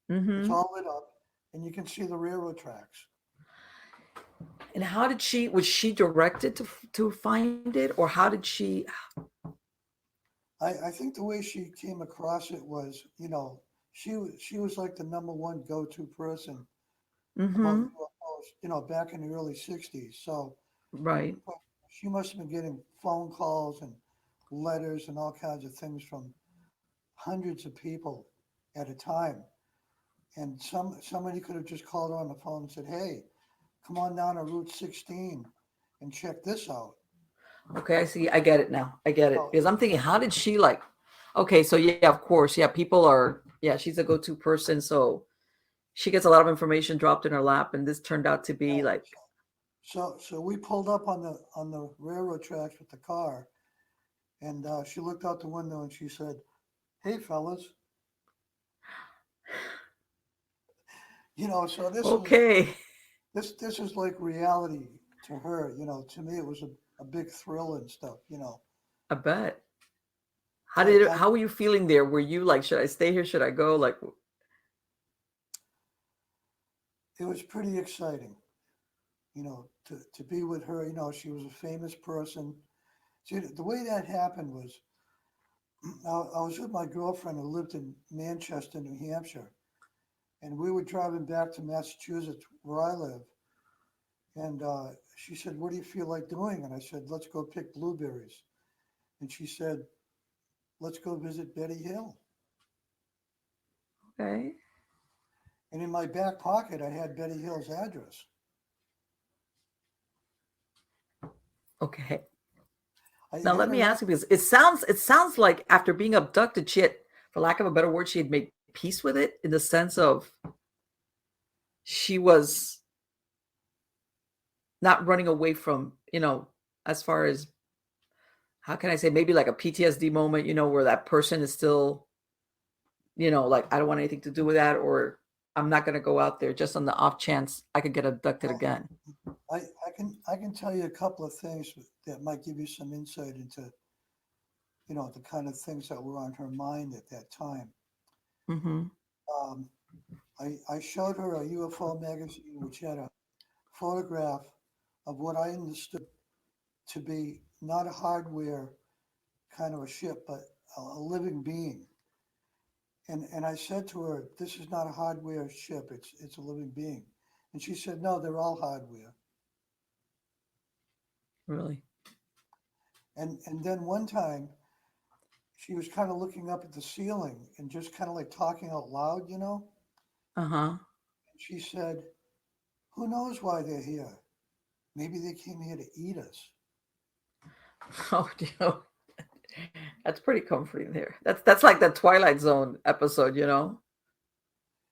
It's Mm-hmm. all lit up, and you can see the railroad tracks. And how did was she directed to find it, or how did she? I think the way she came across it was, she was like the number one go-to person about Mm-hmm. UFOs, back in the early 60s. So Right. she must have been getting phone calls and letters and all kinds of things from hundreds of people at a time. And somebody could have just called her on the phone and said, "Hey, come on down to Route 16 and check this out." Okay, I see. I get it now. I get it Oh, because I'm thinking, how did she like? Okay, so yeah, of course, yeah. People are, yeah. She's a go-to person, so she gets a lot of information dropped in her lap, and this turned out to yeah. be like, So we pulled up on the railroad tracks with the car, and she looked out the window and she said, "Hey, fellas," So this was okay, this is like reality to her. To me, it was a big thrill and stuff. I bet. I How were you feeling there? Were you like, should I stay here? Should I go? Like, it was pretty exciting. To be with her. She was a famous person. See, the way that happened was I was with my girlfriend who lived in Manchester, New Hampshire, and we were driving back to Massachusetts, where I live. And she said, "What do you feel like doing?" And I said, "Let's go pick blueberries." And she said, "Let's go visit Betty Hill." okay, And in my back pocket, I had Betty Hill's address. okay. I Now let had me her. ask you because it sounds like after being abducted, she had, for lack of a better word, she had made peace with it in the sense of she was not running away from, as far as how can I say, maybe like a PTSD moment, where that person is still, like I don't want anything to do with that, or I'm not going to go out there just on the off chance I could get abducted Well, again. I can tell you a couple of things that might give you some insight into the kind of things that were on her mind at that time. Mm-hmm. Um, I showed her a UFO magazine which had a photograph of what I understood to be not a hardware kind of a ship, but a living being. And I said to her, "This is not a hardware ship. It's a living being." And she said, "No, they're all hardware." Really? And then one time she was kind of looking up at the ceiling and just kind of like talking out loud. Uh-huh. And she said, "Who knows why they're here? Maybe they came here to eat us." Oh, that's pretty comforting there. That's like the Twilight Zone episode,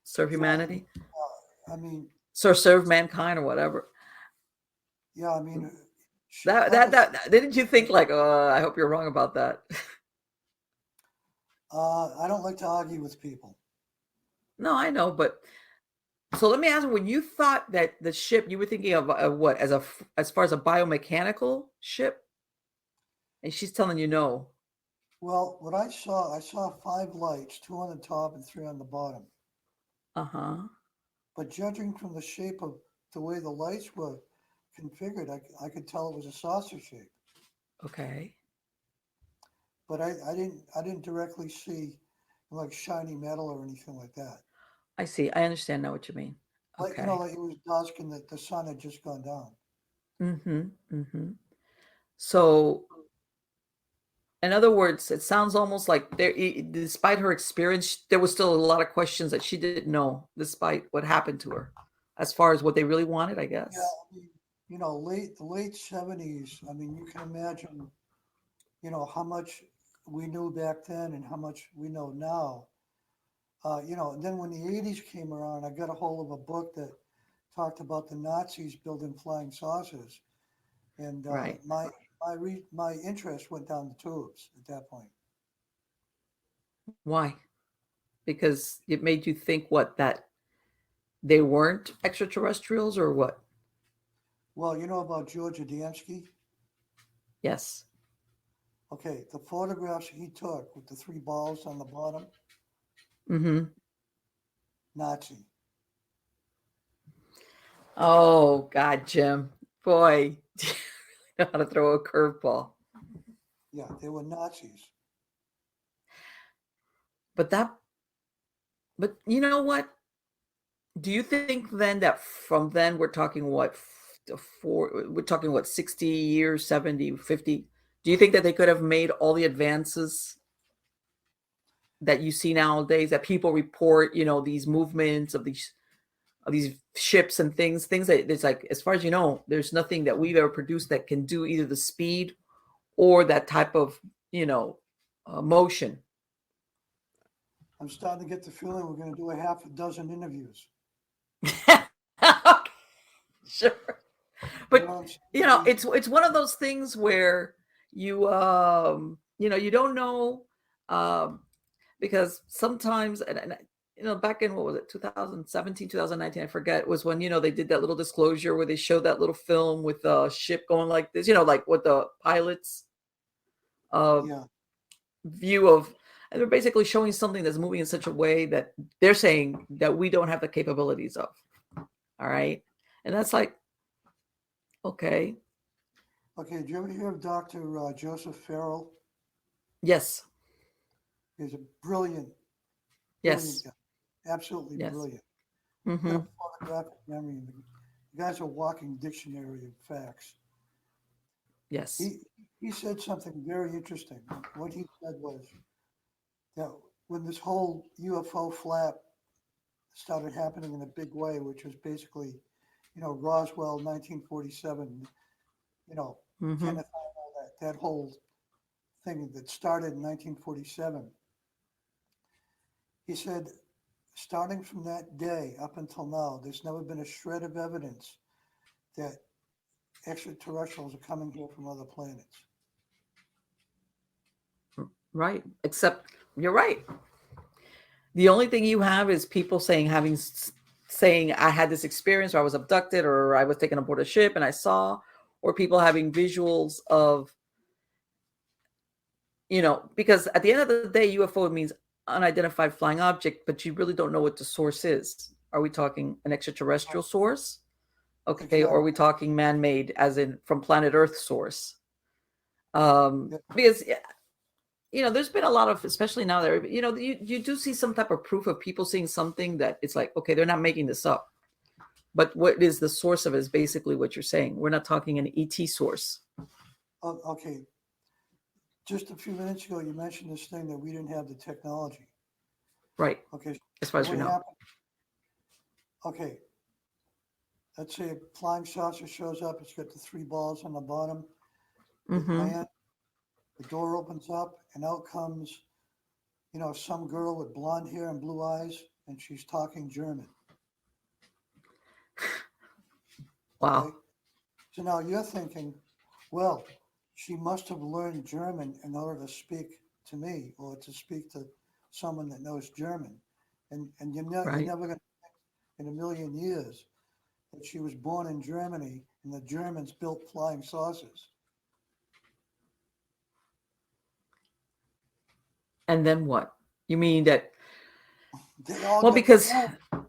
serve Yeah, humanity, I mean, serve mankind, or whatever. yeah, I mean, That that that was. that didn't you think like, I hope you're wrong about that? I don't like to argue with people. No, I know, but so let me ask you: when you thought that the ship, you were thinking of what as far as a biomechanical ship, and she's telling you no. Well, what I saw five lights, two on the top and three on the bottom. Uh huh. But judging from the shape of the way the lights were configured, I could tell it was a saucer shape. Okay. But I didn't directly see like shiny metal or anything like that. I see. I understand now what you mean. Like Okay. like it was dusk and the sun had just gone down. Mm-hmm. Mm-hmm. So, in other words, it sounds almost like despite her experience, there was still a lot of questions that she didn't know, despite what happened to her, as far as what they really wanted, I Yeah, guess. I mean, the late 70s. I mean, you can imagine, how much we knew back then and how much we know now. And then when the 80s came around, I got a hold of a book that talked about the Nazis building flying saucers, and Right. my interest went down the tubes at that point. Why? Because it made you think what, that they weren't extraterrestrials or what? Well, you know about George Adamski? Yes. Okay, the photographs he took with the three balls on the bottom, Mm-hmm. Nazi. Oh God, Jim. Boy, you know how to throw a curveball. Yeah, they were Nazis. But but you know what? Do you think then that from then we're talking what, we're talking what, 60 years, 70, 50? Do you think that they could have made all the advances that you see nowadays, that people report, these movements of these ships and things that it's like, as far as you know, there's nothing that we've ever produced that can do either the speed or that type of, motion. I'm starting to get the feeling we're going to do a half a dozen interviews. Sure. You know But what I'm saying? it's one of those things where you don't know, um because sometimes, and back in, what was it, 2017, 2019, I forget, was when they did that little disclosure where they showed that little film with the ship going like this, like with the pilots Yeah. view of, and they're basically showing something that's moving in such a way that they're saying that we don't have the capabilities of. All right. And that's like, okay. Okay, did you ever hear of Dr. Joseph Farrell? Yes. He's a brilliant, brilliant Yes. guy. Absolutely Yes. brilliant. Mm-hmm. Got a photographic memory. The guy's a walking dictionary of facts. Yes. He said something very interesting. What he said was that when this whole UFO flap started happening in a big way, which was basically, Roswell, 1947, Mm-hmm. Kenneth, all that whole thing that started in 1947. He said, starting from that day up until now, there's never been a shred of evidence that extraterrestrials are coming here from other planets. Right. Except you're right. The only thing you have is people saying I had this experience, or I was abducted, or I was taken aboard a ship and I saw, or people having visuals of, because at the end of the day, UFO means unidentified flying object, but you really don't know what the source is. Are we talking an extraterrestrial source? Okay. Or are Exactly. we talking man-made, as in from planet Earth source? Yeah. Because there's been a lot of, especially now that, you do see some type of proof of people seeing something that it's like, okay, they're not making this up. But what is the source of it is basically what you're saying. We're not talking an ET source. Okay. Just a few minutes ago, you mentioned this thing that we didn't have the technology. Right. Okay. As far as we What know. happened? Okay. Let's say a flying saucer shows up. It's got the three balls on the bottom. It Mm-hmm. lands. The door opens up, and out comes, some girl with blonde hair and blue eyes, and she's talking German. Okay. Wow. So now you're thinking, well, she must have learned German in order to speak to me or to speak to someone that knows German. And you're Right. never going to, in a million years, that she was born in Germany and the Germans built flying saucers. And then what? You mean that? They all Well, got because, fooled.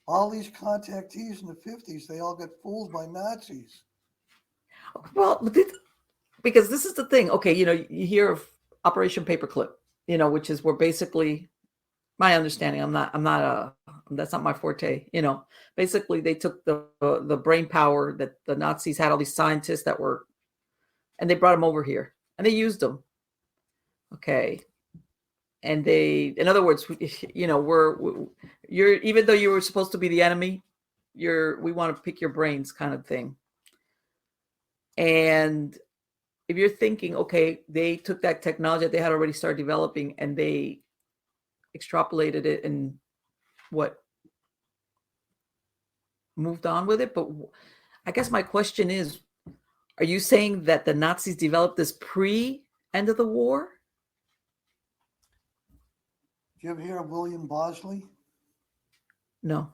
All these contactees in the 50s, they all got fooled by Nazis. well, because this is the thing. Okay, you hear of Operation Paperclip, which is where basically, my understanding, that's not my forte. Basically they took the brain power that the Nazis had, all these scientists that were, and they brought them over here and they used them. Okay. And in other words, you're, even though you were supposed to be the enemy, we want to pick your brains, kind of thing. And if you're thinking, okay, they took that technology that they had already started developing and they extrapolated it and what, moved on with it. But I guess my question is, are you saying that the Nazis developed this pre-end of the war? Did you ever hear of William Bosley? No.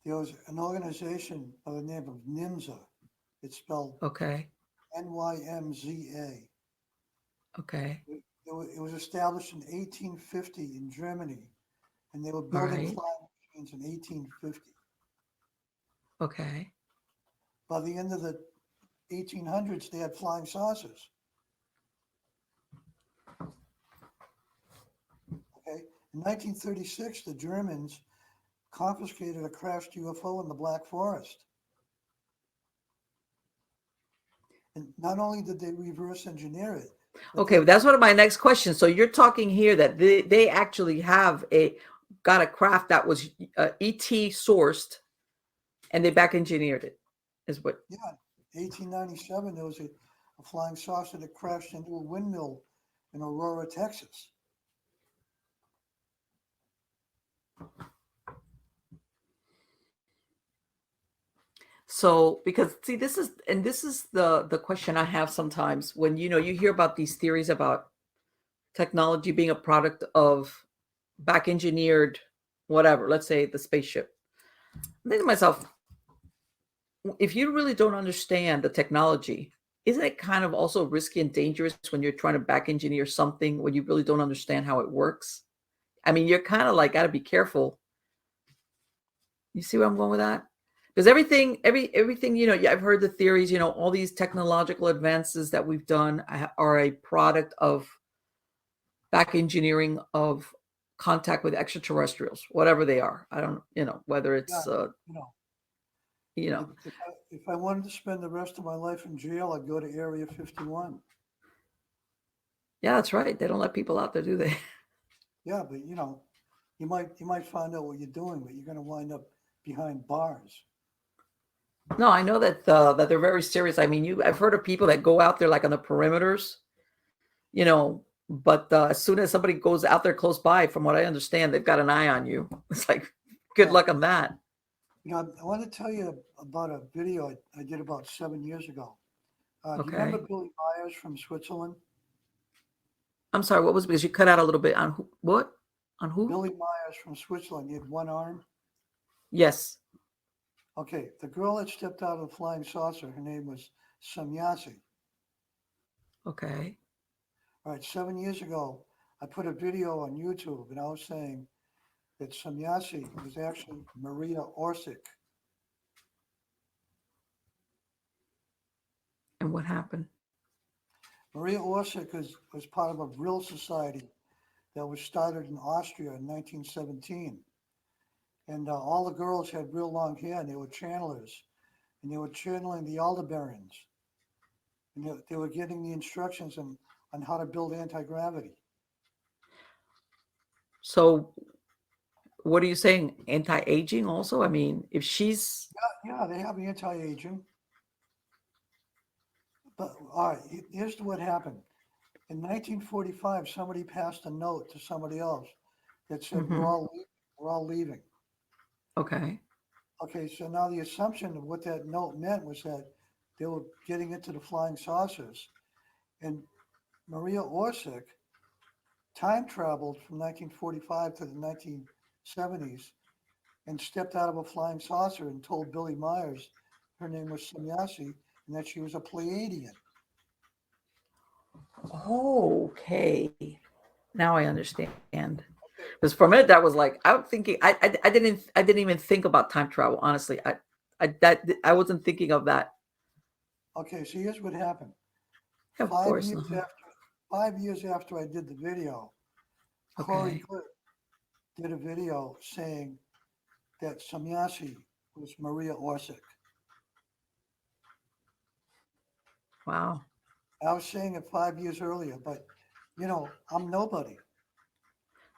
There was an organization by the name of NIMZA. It's spelled Okay. NYMZA. Okay. It was established in 1850 in Germany, and they were All building right. flying machines in 1850. Okay. by the end of the 1800s, they had flying saucers. Okay. In 1936, the Germans confiscated a crashed UFO in the Black Forest. And not only did they reverse engineer it. Okay, that's one of my next questions. So you're talking here that they actually have got a craft that was ET sourced, and they back engineered it, is what? Yeah, 1897, there was a flying saucer that crashed into a windmill in Aurora, Texas. So, because see, this is the question I have sometimes when you hear about these theories about technology being a product of back engineered whatever, let's say the spaceship. I think to myself, if you really don't understand the technology, isn't it kind of also risky and dangerous when you're trying to back engineer something when you really don't understand how it works? I mean, you're kind of like got to be careful. You see where I'm going with that? Because everything, I've heard the theories, all these technological advances that we've done are a product of back engineering of contact with extraterrestrials, whatever they are. I don't, whether it's, If I wanted to spend the rest of my life in jail, I'd go to Area 51. Yeah, that's right. They don't let people out there, do they? Yeah, but you might find out what you're doing, but you're going to wind up behind bars. No, I know that they're very serious. I mean, I've heard of people that go out there like on the perimeters, but as soon as somebody goes out there close by, from what I understand, they've got an eye on you. It's like, good luck on that. I want to tell you about a video I did about 7 years ago. Do you Okay. remember Billy Myers from Switzerland? I'm sorry, what was, because you cut out a little bit on what? On who? Billy Myers from Switzerland. He had one arm. Yes. Okay, the girl that stepped out of the flying saucer, her name was Samyasi. Okay. All right, 7 years ago, I put a video on YouTube, and I was saying that Samyasi was actually Maria Orsic. And what happened? Maria Orsic was part of a Brill Society that was started in Austria in 1917. And all the girls had real long hair, and they were channelers. And they were channeling the Aldebarans. And they were getting the instructions on how to build anti-gravity. So what are you saying? Anti-aging also? I mean, if she's... Yeah, they have anti-aging. But all right, here's what happened. In 1945, somebody passed a note to somebody else that said, we're all leaving. Okay. Okay, so now the assumption of what that note meant was that they were getting into the flying saucers. And Maria Orsic time traveled from 1945 to the 1970s and stepped out of a flying saucer and told Billy Myers her name was Samyasi and that she was a Pleiadian. Okay. Now I understand. Because for a minute that was like, I'm thinking, I didn't even think about time travel. Honestly, I wasn't thinking of that. Okay, so here's what happened. Of 5 course. years after 5 years after I did the video, Corey Okay. Glick did a video saying that Samyasi was Maria Orsic. Wow. I was saying it 5 years earlier, but I'm nobody.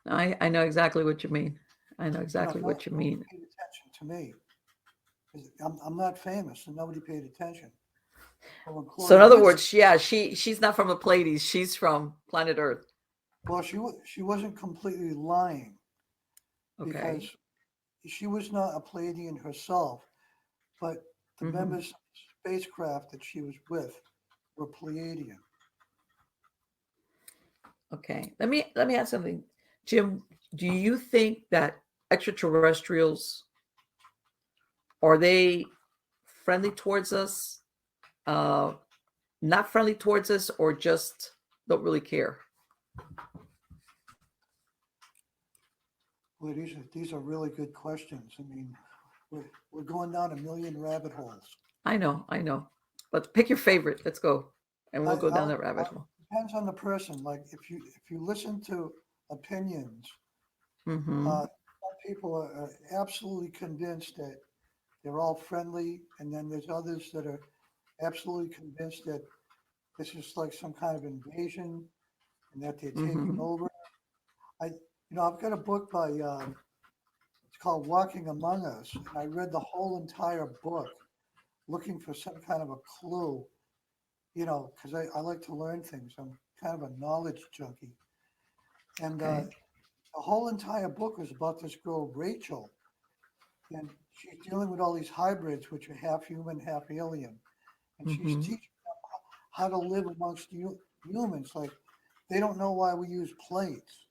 I know exactly what you mean. I know exactly what you mean. Nobody paid attention to me. I'm not famous, and nobody paid attention. So in other words, yeah, she's not from the Pleiades. She's from planet Earth. Well, she wasn't completely lying. Okay. Because she was not a Pleiadian herself, but the members of the spacecraft that she was with were Pleiadian. Okay. Let me ask something. Jim, do you think that extraterrestrials, are they friendly towards us, not friendly towards us, or just don't really care? Well, these are really good questions. I mean, we're going down a million rabbit holes. I know, I know. But pick your favorite. Let's go, and we'll go down that rabbit hole. Depends on the person. Like if you listen to opinions, Mm-hmm. some people are absolutely convinced that they're all friendly, and then there's others that are absolutely convinced that this is like some kind of invasion and that they're taking Mm-hmm. over. I've got a book by it's called Walking Among Us, and I read the whole entire book looking for some kind of a clue, because I like to learn things. I'm kind of a knowledge junkie. And Okay. the whole entire book was about this girl, Rachel, and she's dealing with all these hybrids, which are half human, half alien. And she's Mm-hmm. teaching them how to live amongst humans. Like, they don't know why we use plates.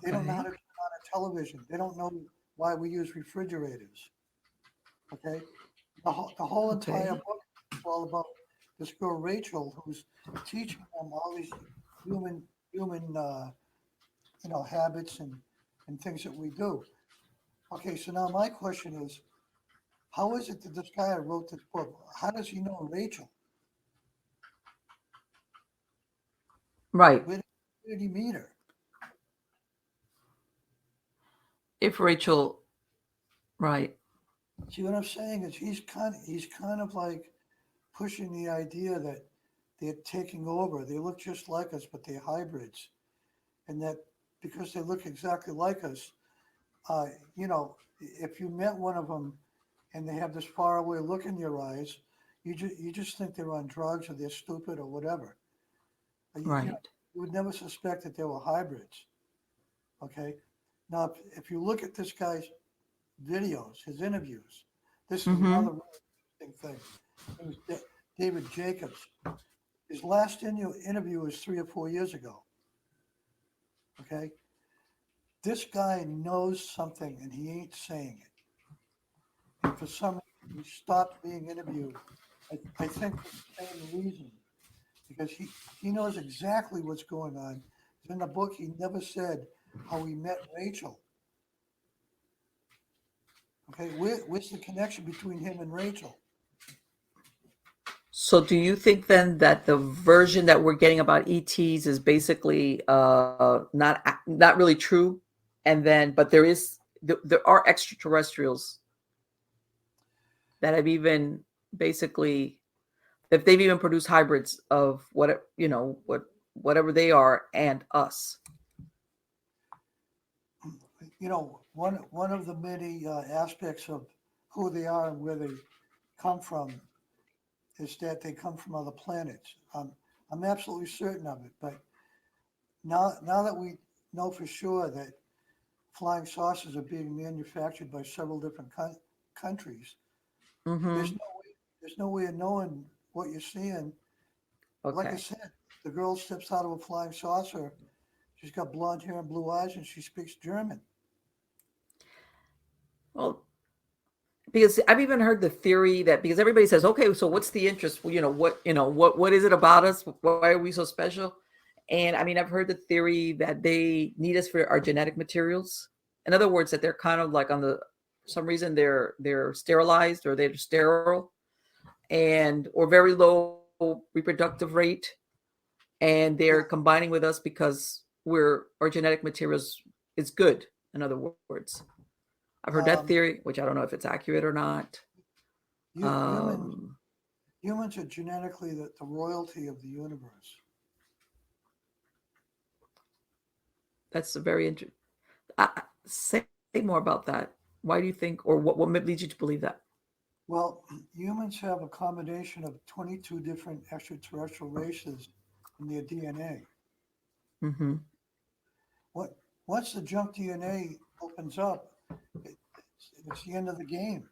They don't know how Okay. to turn on a television. They don't know why we use refrigerators. Okay, the whole entire Okay. book is all about this girl Rachel who's teaching them all these human habits and things that we do. Okay, so now my question is, how is it that this guy wrote this book? How does he know Rachel? Right. Where did he meet her? If Rachel, right. See what I'm saying is he's kind of like pushing the idea that they're taking over. They look just like us, but they're hybrids, and that because they look exactly like us, uh, if you met one of them and they have this faraway look in your eyes, you just think they're on drugs or they're stupid or whatever. Right. You would never suspect that they were hybrids. Okay. Now, if you look at this guy's videos, his interviews, this is Mm-hmm. another really interesting thing. It was David Jacobs. His last interview was 3 or 4 years ago. Okay. This guy knows something and he ain't saying it. And for some reason, he stopped being interviewed. I think for the same reason, because he knows exactly what's going on. In the book, he never said how he met Rachel. Okay, where's the connection between him and Rachel? So do you think then that the version that we're getting about ETs is basically not really true? And then but there are extraterrestrials that have even basically if they've even produced hybrids of whatever they are and us. One of the many aspects of who they are and where they come from is that they come from other planets. I'm absolutely certain of it. But now that we know for sure that flying saucers are being manufactured by several different countries, there's Mm-hmm. no there's no way of knowing what you're seeing. Like I Okay. said, the girl steps out of a flying saucer. She's got blonde hair and blue eyes, and she speaks German. Well, because I've even heard the theory that because everybody says, okay, so what's the interest? Well, what is it about us? Why are we so special? And I mean, I've heard the theory that they need us for our genetic materials. In other words, that they're kind of like for some reason they're sterilized or they're sterile and or very low reproductive rate, and Yeah, they're combining with us because our genetic materials is good. In other words, I've heard that um, theory, which I don't know if it's accurate or not. humans Um, humans are genetically the royalty of the universe. that's a very interesting. Say more about that. Why do you think, or what leads you to believe that? Well, humans have a combination of 22 different extraterrestrial races in their DNA. Mm-hmm. What Once the junk DNA opens up, it's the end of the game.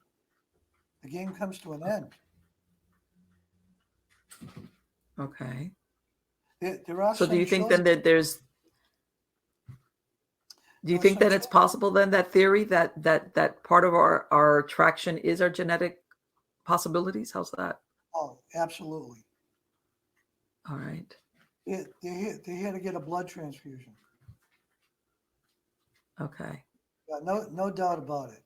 The game comes to an end. Okay. There are So do some you think children. then that do There you are think some that it's children. possible then that theory that part of our attraction is our genetic possibilities? How's that? Oh, absolutely. All right. They're here to get a blood transfusion. Okay. Yeah, no doubt about it.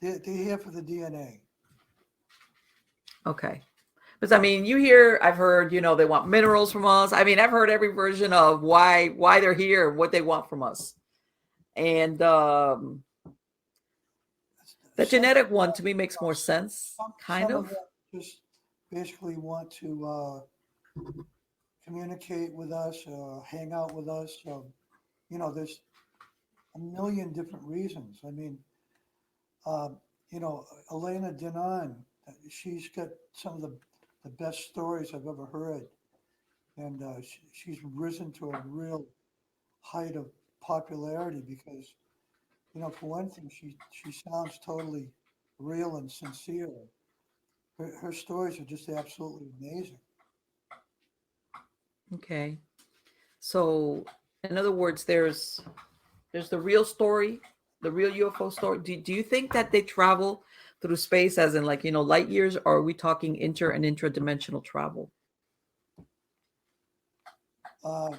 They're here for the DNA. Okay. Because I mean, I've heard, they want minerals from us. I mean, I've heard every version of why they're here, what they want from us. And the Some, genetic one to me makes more sense, kind some of of. them just basically want to communicate with us, hang out with us. So, there's a million different reasons. I mean, uh, Elena Denon, she's got some of the best stories I've ever heard. And she's risen to a real height of popularity because, for one thing, she sounds totally real and sincere. Her stories are just absolutely amazing. Okay. So, in other words, there's the real story, the real UFO story. Do you think that they travel through space as in like, light years, or are we talking inter and intradimensional travel? Uh,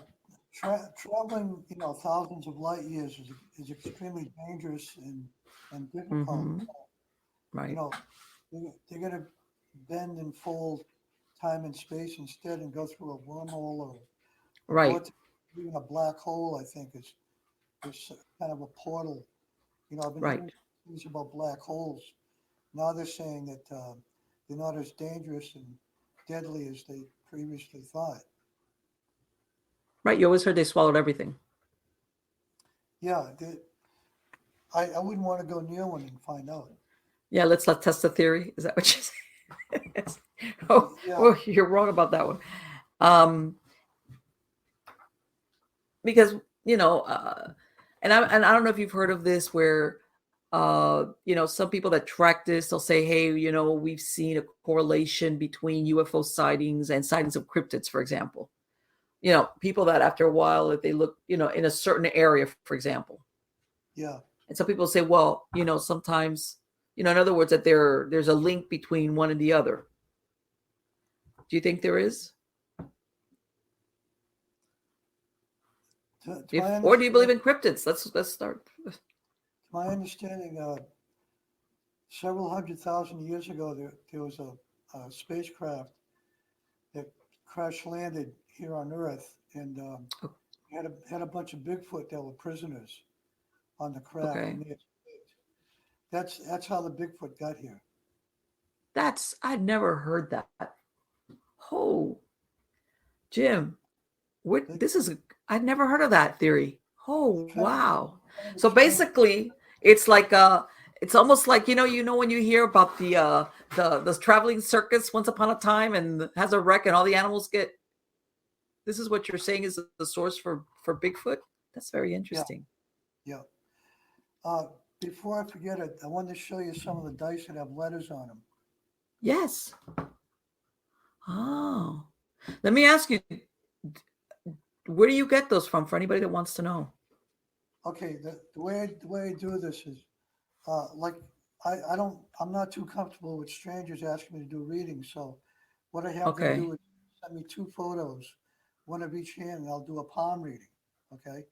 Traveling, thousands of light years is extremely dangerous and difficult. Mm-hmm. You Right. know, they're going to bend and fold time and space instead and go through a wormhole or a Right. vortex, even a black hole. I think is kind of a portal. I've been Right. hearing things about black holes. Now they're saying that they're not as dangerous and deadly as they previously thought. Right. You always heard they swallowed everything. Yeah, I wouldn't want to go near one and find out. Yeah, let's not test the theory. Is that what you're saying? oh, Yeah, oh, you're wrong about that one. Um, because and I don't know if you've heard of this, where some people that track this, they'll say, hey, we've seen a correlation between UFO sightings and sightings of cryptids, for example. People that after a while, if they look, in a certain area, for example. yeah. And some people say, well, sometimes, in other words, that there's a link between one and the other. Do you think there is? To If my or do you believe understanding, in cryptids? Let's start. my understanding, several 100,000 years ago, there was a spacecraft that crash landed here on Earth and had a bunch of Bigfoot that were prisoners on the craft, Okay. and they escaped. That's how the Bigfoot got here. I've never heard that. Oh, Jim, They, this is I've never heard of that theory. they Oh, kind of wow. kind of So explain. basically, it's like it's almost like when you hear about the traveling circus once upon a time and has a wreck and all the animals get. This is what you're saying is the source for Bigfoot. That's very Yeah, interesting. yeah. Uh, Before I forget it, I wanted to show you some of the dice that have letters on them. Yes. Oh, let me ask you, where do you get those from? For anybody that wants to know. Okay, the way I do this is like I'm not too comfortable with strangers asking me to do readings. So what I have them Okay. do is send me two photos, one of each hand, and I'll do a palm reading. Okay.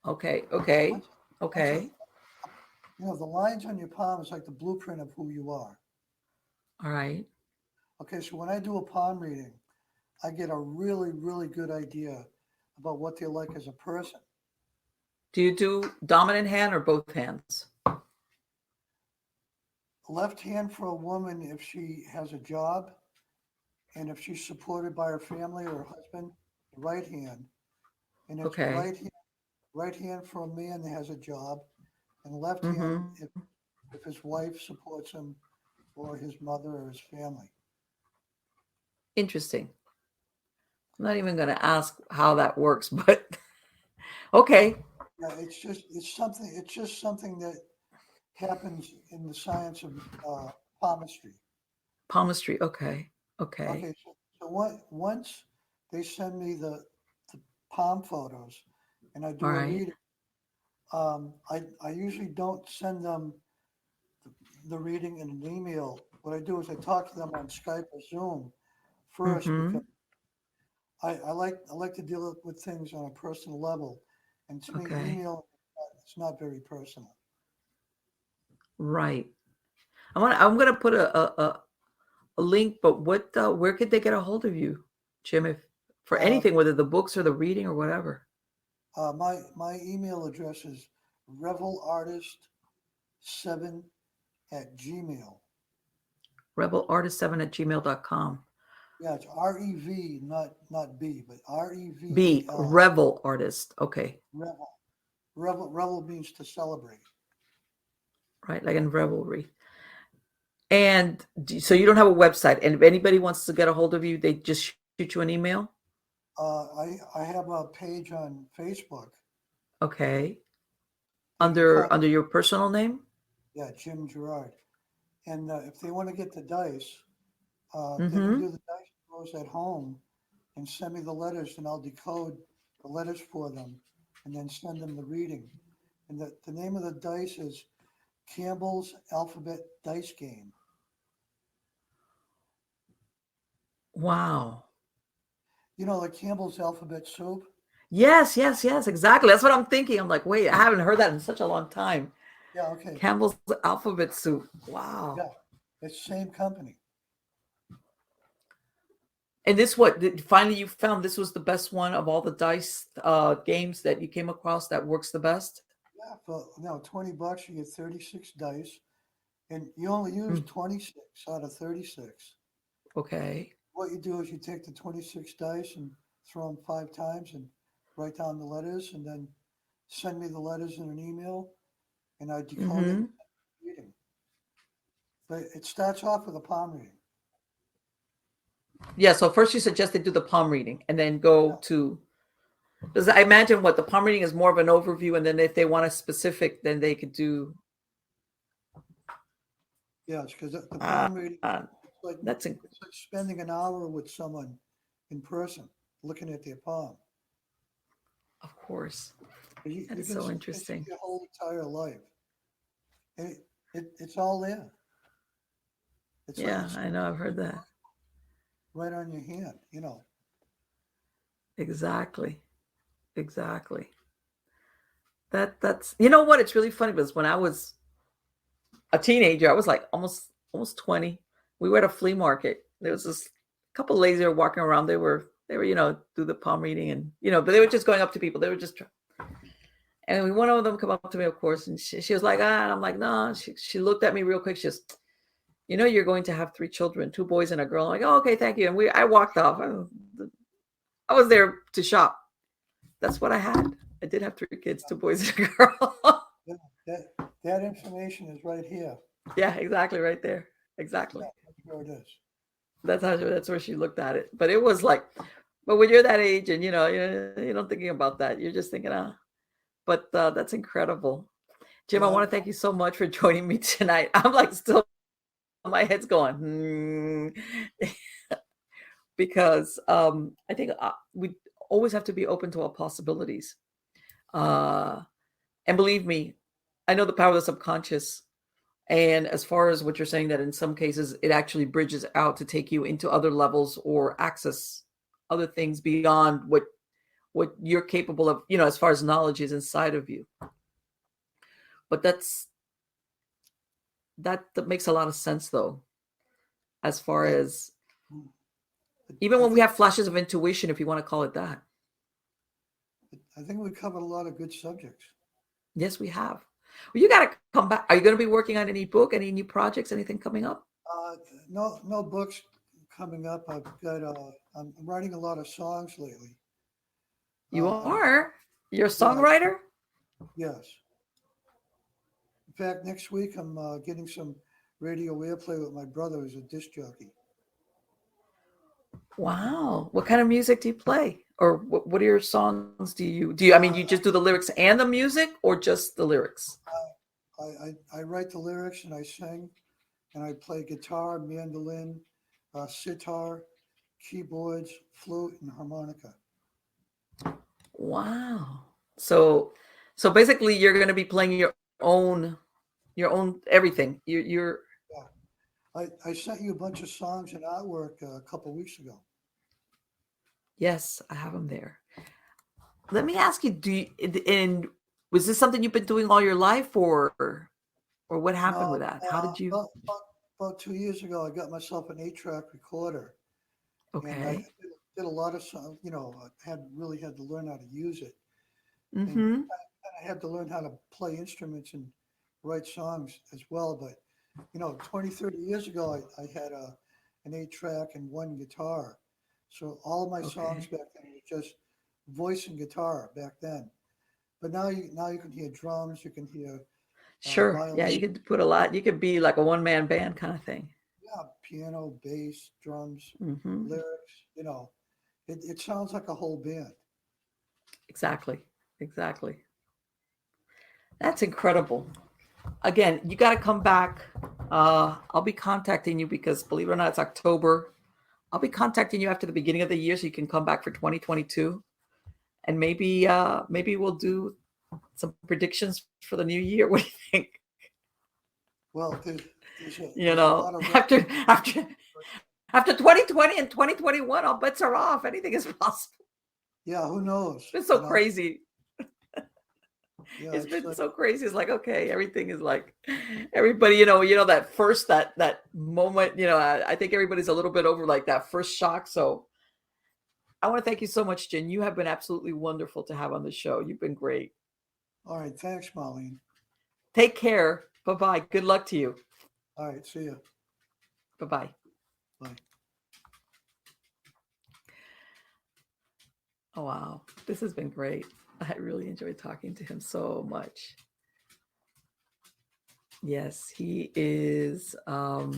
Okay. Okay. Once once I, Okay. the lines on your palm is like the blueprint of who you are. All right. Okay, so when I do a palm reading, I get a really, really good idea about what they're like as a person. Do you do dominant hand or both hands? Left hand for a woman if she has a job and if she's supported by her family or her husband, the right hand. And it's Okay. right hand for a man that has a job, and left hand Mm-hmm. if his wife supports him or his mother or his family. Interesting. I'm not even going to ask how that works, but okay. Yeah, it's just something that happens in the science of palmistry. Palmistry. Okay. Okay. Okay, once they send me the palm photos and I All do a right. reading, I usually don't send them the reading in an email. What I do is I talk to them on Skype or Zoom first Mm-hmm. because I like to deal with things on a personal level, and to me, Okay. email it's not very personal. Right. I'm gonna put a link, but what? Where could they get a hold of you, Jim? If for Uh, anything, whether the books or the reading or whatever. my email address is revelartist7 at Gmail. Revelartist7@gmail.com. Yeah, it's REV, not B, but B, REVEL. Revel Artist. Okay. Revel. Revel means to celebrate. Right, like in revelry. And so you don't have a website, and if anybody wants to get a hold of you, they just shoot you an email. I have a page on Facebook. Okay. They can Under your personal name. Yeah, Jim Girouard. And if they want to get the dice, they can Mm-hmm. do the dice throws at home and send me the letters, and I'll decode the letters for them and then send them the reading. And the name of the dice is Campbell's Alphabet Dice Game. Wow. You know, like Campbell's Alphabet Soup? Yes, yes, yes, exactly. That's what I'm thinking. I'm like, wait, I haven't heard that in such a long time. Yeah, okay. Campbell's Alphabet Soup. Wow. Yeah, it's the same company. And this finally you found this was the best one of all the dice games that you came across that works the best? Yeah, for $20, you get 36 dice, and you only use 26 out of 36. Okay. What you do is you take the 26 dice and throw them 5 times and write down the letters, and then send me the letters in an email, and I decode it and reading. But it starts off with a palm reading. Yeah, so first you suggest they do the palm reading and then go to, because I imagine what the palm reading is more of an overview, and then if they want a specific, then they could do. Yes, because the palm reading, it's like spending an hour with someone in person, looking at their palm. Of course. You That is can so see interesting. your whole entire life. And it's all there. It's I know, I've heard that. Right on your hand, you know. Exactly. That's you know what? It's really funny because when I was a teenager, I was like almost 20. We were at a flea market. There was this couple of ladies that were walking around. They were do the palm reading, and but they were just going up to people. They were just and one of them come up to me, of course, and she was like, and I'm like, no. She looked at me real quick. She just, you're going to have 3 children, 2 boys and a girl. I'm like, oh, okay, thank you. And I walked off. I was there to shop. That's what I had. I did have 3 kids, 2 boys and a girl. that information is right here. Yeah, exactly, right there. Exactly. Yeah, that's where it is. That's where she looked at it. But it was like, but when you're that age and you're not thinking about that, you're just thinking, But that's incredible. Jim, I want to thank you so much for joining me tonight. I'm like still, my head's going, because I think we always have to be open to all possibilities. And believe me, I know the power of the subconscious. And as far as what you're saying, that in some cases it actually bridges out to take you into other levels or access other things beyond what you're capable of, as far as knowledge is inside of you. But that makes a lot of sense, though, as far as even when we have flashes of intuition, if you want to call it that. I think we covered a lot of good subjects. Yes, we have. Well, you got to come back. Are you going to be working on any book, any new projects, anything coming up? No books coming up. I'm writing a lot of songs lately. You are? You're a songwriter? Yes. In fact, next week I'm getting some radio airplay with my brother, who's a disc jockey. Wow. What kind of music do you play? Or what are your songs? Do you I mean, you just do the lyrics and the music, or just the lyrics? I write the lyrics and I sing, and I play guitar, mandolin, sitar, keyboards, flute, and harmonica. Wow. So basically you're going to be playing your own everything. You're Yeah. I sent you a bunch of songs and artwork a couple of weeks ago. Yes, I have them there. Let me ask you, and was this something you've been doing all your life, or what happened with that? How did you? about 2 years ago, I got myself an 8-track recorder, and I Okay. did a lot of songs. I had to learn how to use it, and Mm-hmm. I had to learn how to play instruments and write songs as well. But 20, 30 years ago, I had an 8-track and one guitar, so all my songs Okay. back then were just voice and guitar back then. But now you can hear drums, you can hear Sure. Yeah, you violin, could put a lot. You could be like a one-man band kind of thing. yeah, piano, bass, drums, Mm-hmm. lyrics. It sounds like a whole band. Exactly. Exactly. That's incredible. Again, you got to come back. I'll be contacting you because, believe it or not, it's October. I'll be contacting you after the beginning of the year so you can come back for 2022, and maybe we'll do some predictions for the new year. What do you think? Well, there's a You lot of after after after 2020 and 2021, all bets are off. Anything is possible. yeah. Who knows? It's been so crazy. Yeah, It's it's been like so crazy. It's like, okay, everything is like everybody, that first that moment, I think everybody's a little bit over like that first shock. So I want to thank you so much, Jen. You have been absolutely wonderful to have on the show. You've been great. all right. Thanks, Marlene. Take care. Bye-bye. Good luck to you. All right, see you. Bye-bye. Bye. Oh, wow. This has been great. I really enjoyed talking to him so much. Yes, he is so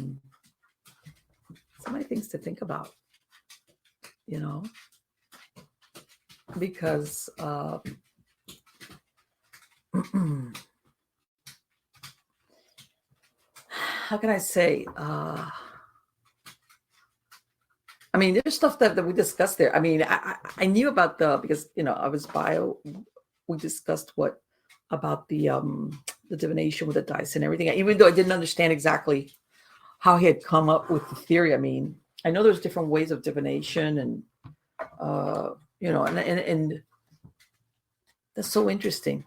many things to think about, you know, because how can I say? I mean, there's stuff that we discussed there. I mean, I knew about because I was bio. We discussed what about the divination with the dice and everything. Even though I didn't understand exactly how he had come up with the theory. I mean, I know there's different ways of divination, and and that's so interesting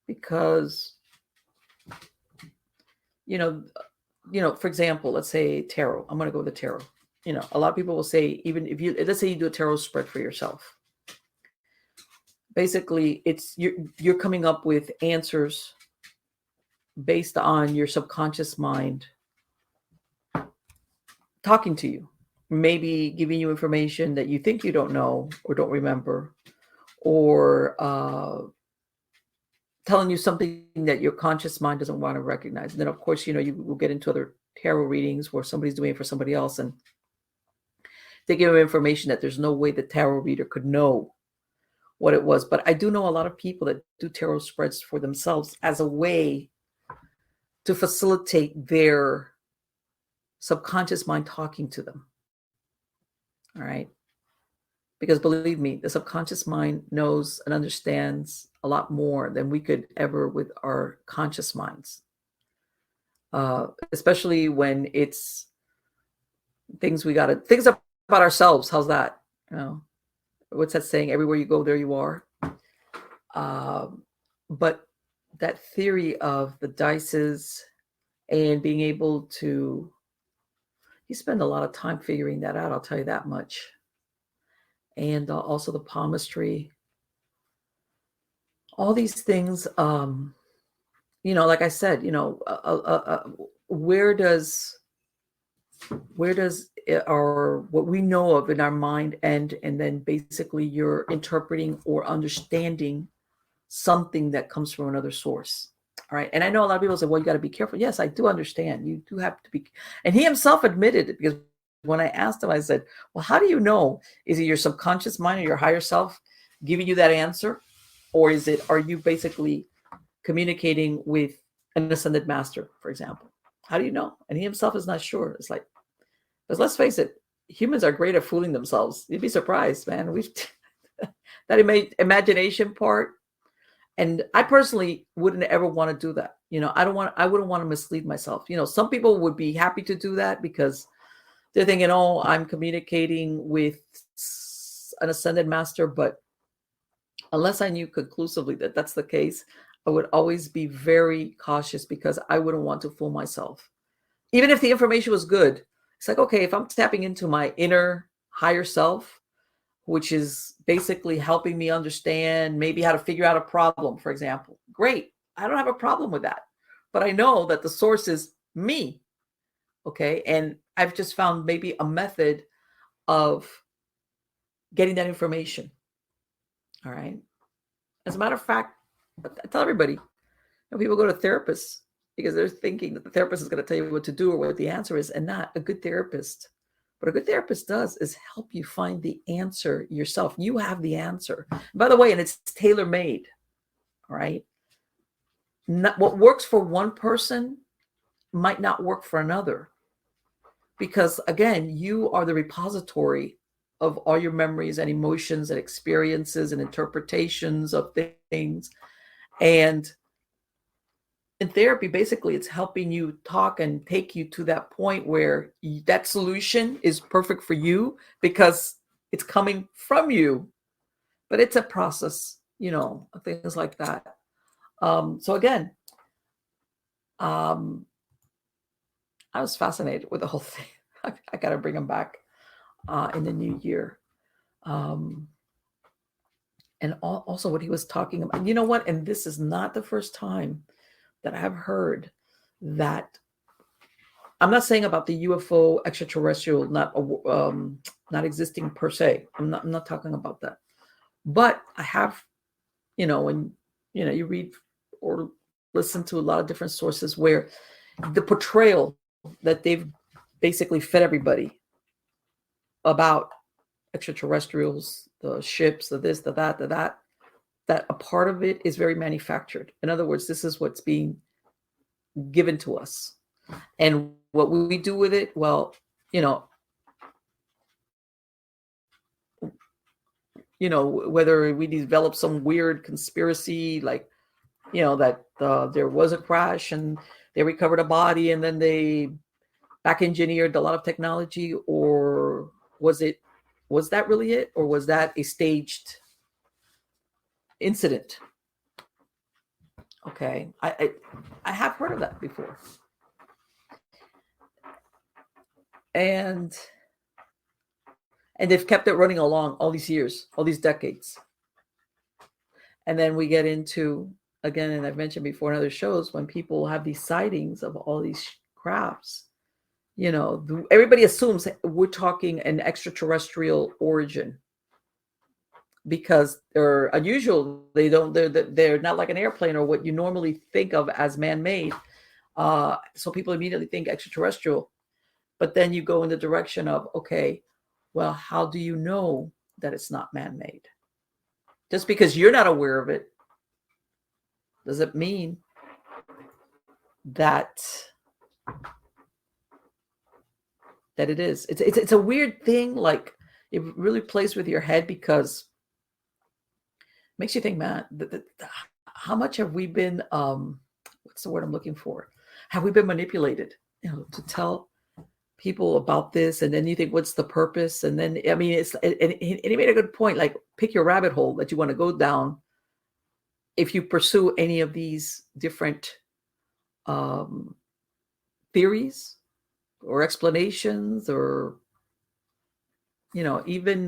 because you know for example, let's say tarot. I'm going to go with the tarot. A lot of people will say, even if let's say you do a tarot spread for yourself, basically you're coming up with answers based on your subconscious mind talking to you, maybe giving you information that you think you don't know or don't remember, or telling you something that your conscious mind doesn't want to recognize. And then, of course, you will get into other tarot readings where somebody's doing it for somebody else, and they give them information that there's no way the tarot reader could know what it was. But I do know a lot of people that do tarot spreads for themselves as a way to facilitate their subconscious mind talking to them. All right. Because believe me, the subconscious mind knows and understands a lot more than we could ever with our conscious minds. Especially when it's things about ourselves. How's that? What's that saying? Everywhere you go, there you are. But that theory of the dices and being able to, you spend a lot of time figuring that out. I'll tell you that much. And also the palmistry, all these things. Like I said, where does our what we know of in our mind end, and then basically you're interpreting or understanding something that comes from another source. All right. And I know a lot of people say, well, you got to be careful. Yes, I do understand. You do have to be. And he himself admitted it, because when I asked him, I said, well, how do you know? Is it your subconscious mind or your higher self giving you that answer? Or are you basically communicating with an ascended master, for example? How do you know? And he himself is not sure. It's like, because let's face it, humans are great at fooling themselves. You'd be surprised, man. That imagination part. And I personally wouldn't ever want to do that. I wouldn't want to mislead myself. Some people would be happy to do that because they're thinking, oh, I'm communicating with an ascended master. But unless I knew conclusively that that's the case, I would always be very cautious because I wouldn't want to fool myself. Even if the information was good, it's like, okay, if I'm tapping into my inner higher self, which is basically helping me understand maybe how to figure out a problem, for example, great. I don't have a problem with that. But I know that the source is me. Okay. And I've just found maybe a method of getting that information. All right. As a matter of fact, I tell everybody, people go to therapists because they're thinking that the therapist is going to tell you what to do or what the answer is, and not a good therapist. What a good therapist does is help you find the answer yourself. You have the answer. By the way, and it's tailor-made. All right. Not, what works for one person might not work for another. Because again, you are the repository of all your memories and emotions and experiences and interpretations of things. And in therapy, basically, it's helping you talk and take you to that point where that solution is perfect for you because it's coming from you. But it's a process, things like that. So again, I was fascinated with the whole thing. I got to bring them back in the new year. And also what he was talking about, you know what? And this is not the first time that I have heard that. I'm not saying about the UFO extraterrestrial not existing per se. I'm not talking about that. But I have, when you read or listen to a lot of different sources where the portrayal that they've basically fed everybody about extraterrestrials, the ships, the this, the that, that a part of it is very manufactured. In other words, this is what's being given to us. And what we do with it, well, whether we develop some weird conspiracy, like, that there was a crash and they recovered a body and then they back engineered a lot of technology, or was that really it? Or was that a staged incident? Okay. I have heard of that before. And they've kept it running along all these years, all these decades. And then we get into, again, and I've mentioned before in other shows, when people have these sightings of all these crafts, everybody assumes we're talking an extraterrestrial origin because they're unusual. They're not like an airplane or what you normally think of as man-made. So people immediately think extraterrestrial. But then you go in the direction of, okay, well, how do you know that it's not man-made? Just because you're not aware of it, does it mean that it is? It's a weird thing. Like, it really plays with your head because it makes you think, man, how much have we been, what's the word I'm looking for? Have we been manipulated, to tell people about this? And then you think, what's the purpose? And then, I mean, and he made a good point, like, pick your rabbit hole that you want to go down if you pursue any of these different theories or explanations, or even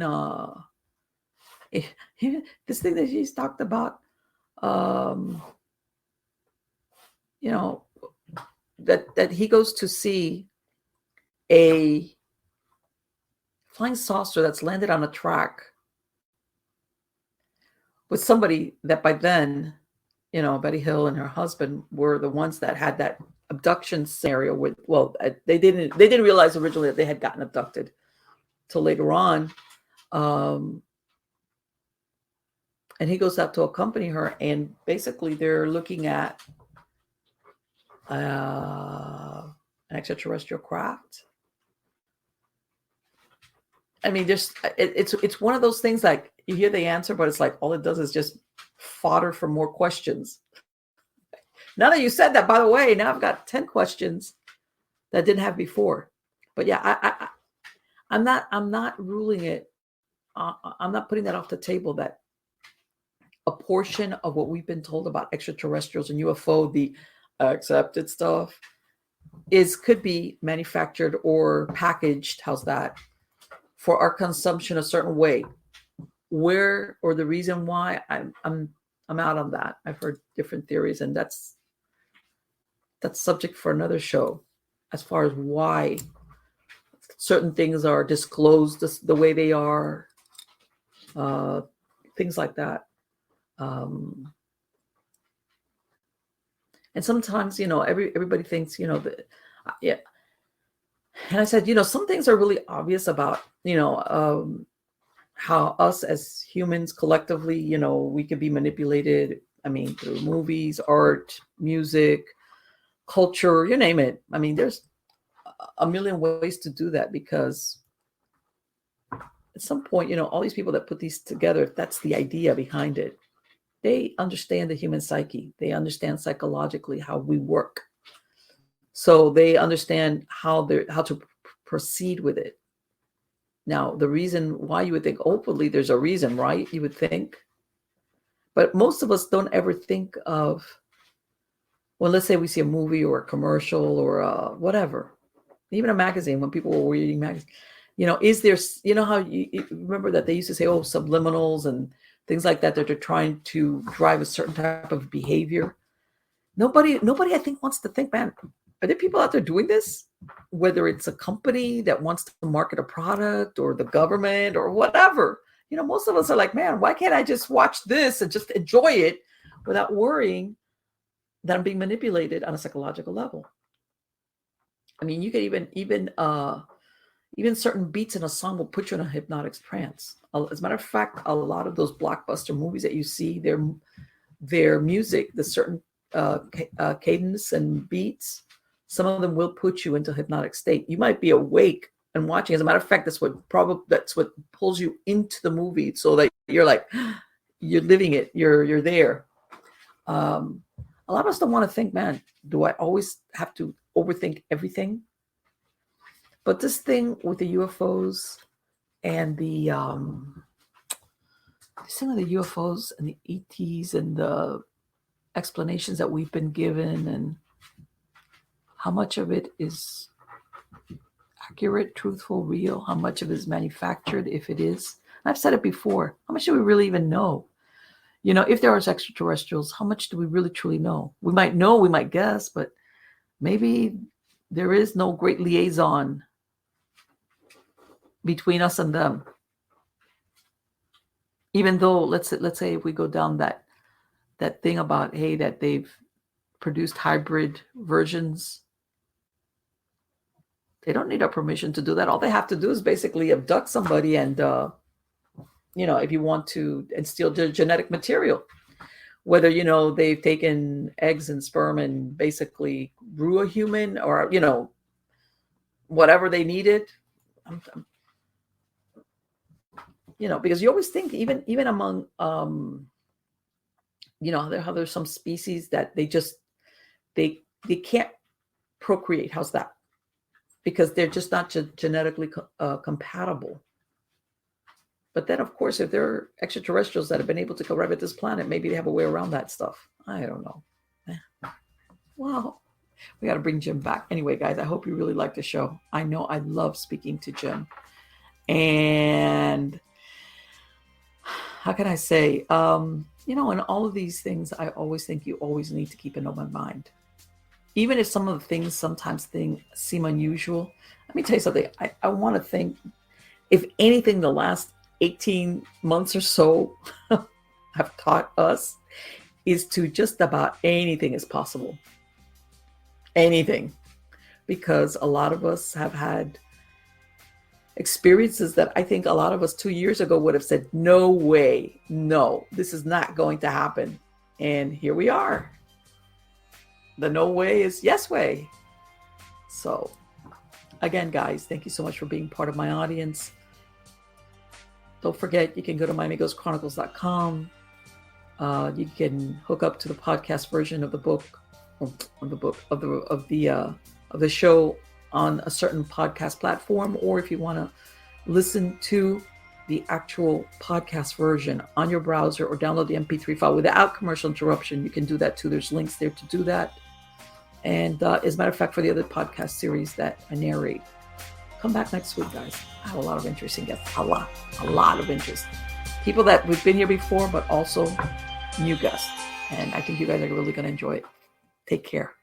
this thing that she's talked about, that he goes to see a flying saucer that's landed on a track with somebody that by then, Betty Hill and her husband were the ones that had that abduction scenario with, well, they didn't realize originally that they had gotten abducted till later on. And he goes out to accompany her, and basically they're looking at an extraterrestrial craft. I mean, it's one of those things, like, you hear the answer, but it's like all it does is just fodder for more questions. Now that you said that, by the way, now I've got 10 questions that I didn't have before. But yeah, I'm not ruling it. I'm not putting that off the table that a portion of what we've been told about extraterrestrials and UFO, the accepted stuff, could be manufactured or packaged, how's that, for our consumption a certain way. Where, or the reason why, I'm out on that. I've heard different theories, and that's subject for another show, as far as why certain things are disclosed the way they are, things like that. And sometimes, everybody thinks, yeah. And I said, some things are really obvious about, how us as humans collectively, we could be manipulated. I mean, through movies, art, music, culture, you name it. I mean, there's a million ways to do that, because at some point, all these people that put these together, that's the idea behind it. They understand the human psyche. They understand psychologically how we work. So they understand how to proceed with it. Now, the reason why you would think openly, there's a reason, right? You would think. But most of us don't ever think of, well, let's say we see a movie or a commercial or whatever, even a magazine, when people were reading magazines, is there, how you remember that they used to say, oh, subliminals and things like that they're trying to drive a certain type of behavior. Nobody, I think, wants to think, man, are there people out there doing this? Whether it's a company that wants to market a product or the government or whatever. Most of us are like, man, why can't I just watch this and just enjoy it without worrying that I'm being manipulated on a psychological level? I mean, you could even certain beats in a song will put you in a hypnotic trance. As a matter of fact, a lot of those blockbuster movies that you see, their music, the certain cadence and beats, some of them will put you into a hypnotic state. You might be awake and watching. As a matter of fact, that's what pulls you into the movie, so that you're like, you're living it. You're there. A lot of us don't want to think, man, do I always have to overthink everything? But this thing with the UFOs and the UFOs and the ETs and the explanations that we've been given, and how much of it is accurate, truthful, real, how much of it is manufactured, if it is. I've said it before. How much do we really even know? If there are extraterrestrials, how much do we really truly know? We might know, we might guess, but maybe there is no great liaison between us and them. Even though, let's say if we go down that thing about, hey, that they've produced hybrid versions, they don't need our permission to do that. All they have to do is basically abduct somebody and, if you want to, and steal their genetic material. Whether, they've taken eggs and sperm and basically grew a human, or, whatever they needed. Because you always think, even among, how there's some species that they can't procreate. How's that? Because they're just not genetically compatible. But then, of course, if there are extraterrestrials that have been able to arrive at this planet, maybe they have a way around that stuff. I don't know. Well, we got to bring Jim back. Anyway, guys, I hope you really like the show. I know I love speaking to Jim. And how can I say, in all of these things, I always think you always need to keep an open mind. Even if some of the things sometimes seem unusual. Let me tell you something. I want to think, if anything, the last 18 months or so have taught us is to just about anything is possible. Anything. Because a lot of us have had experiences that I think a lot of us 2 years ago would have said, no way, no, this is not going to happen. And here we are. The no way is yes way. So again, guys, thank you so much for being part of my audience. Don't forget, you can go to MiamiGhostChronicles.com. You can hook up to the podcast version of the book, of the show on a certain podcast platform, or if you want to listen to the actual podcast version on your browser or download the MP3 file without commercial interruption, you can do that too. There's links there to do that. And as a matter of fact, for the other podcast series that I narrate, come back next week, guys. I have a lot of interesting guests. A lot of interest. People that we've been here before, but also new guests. And I think you guys are really going to enjoy it. Take care.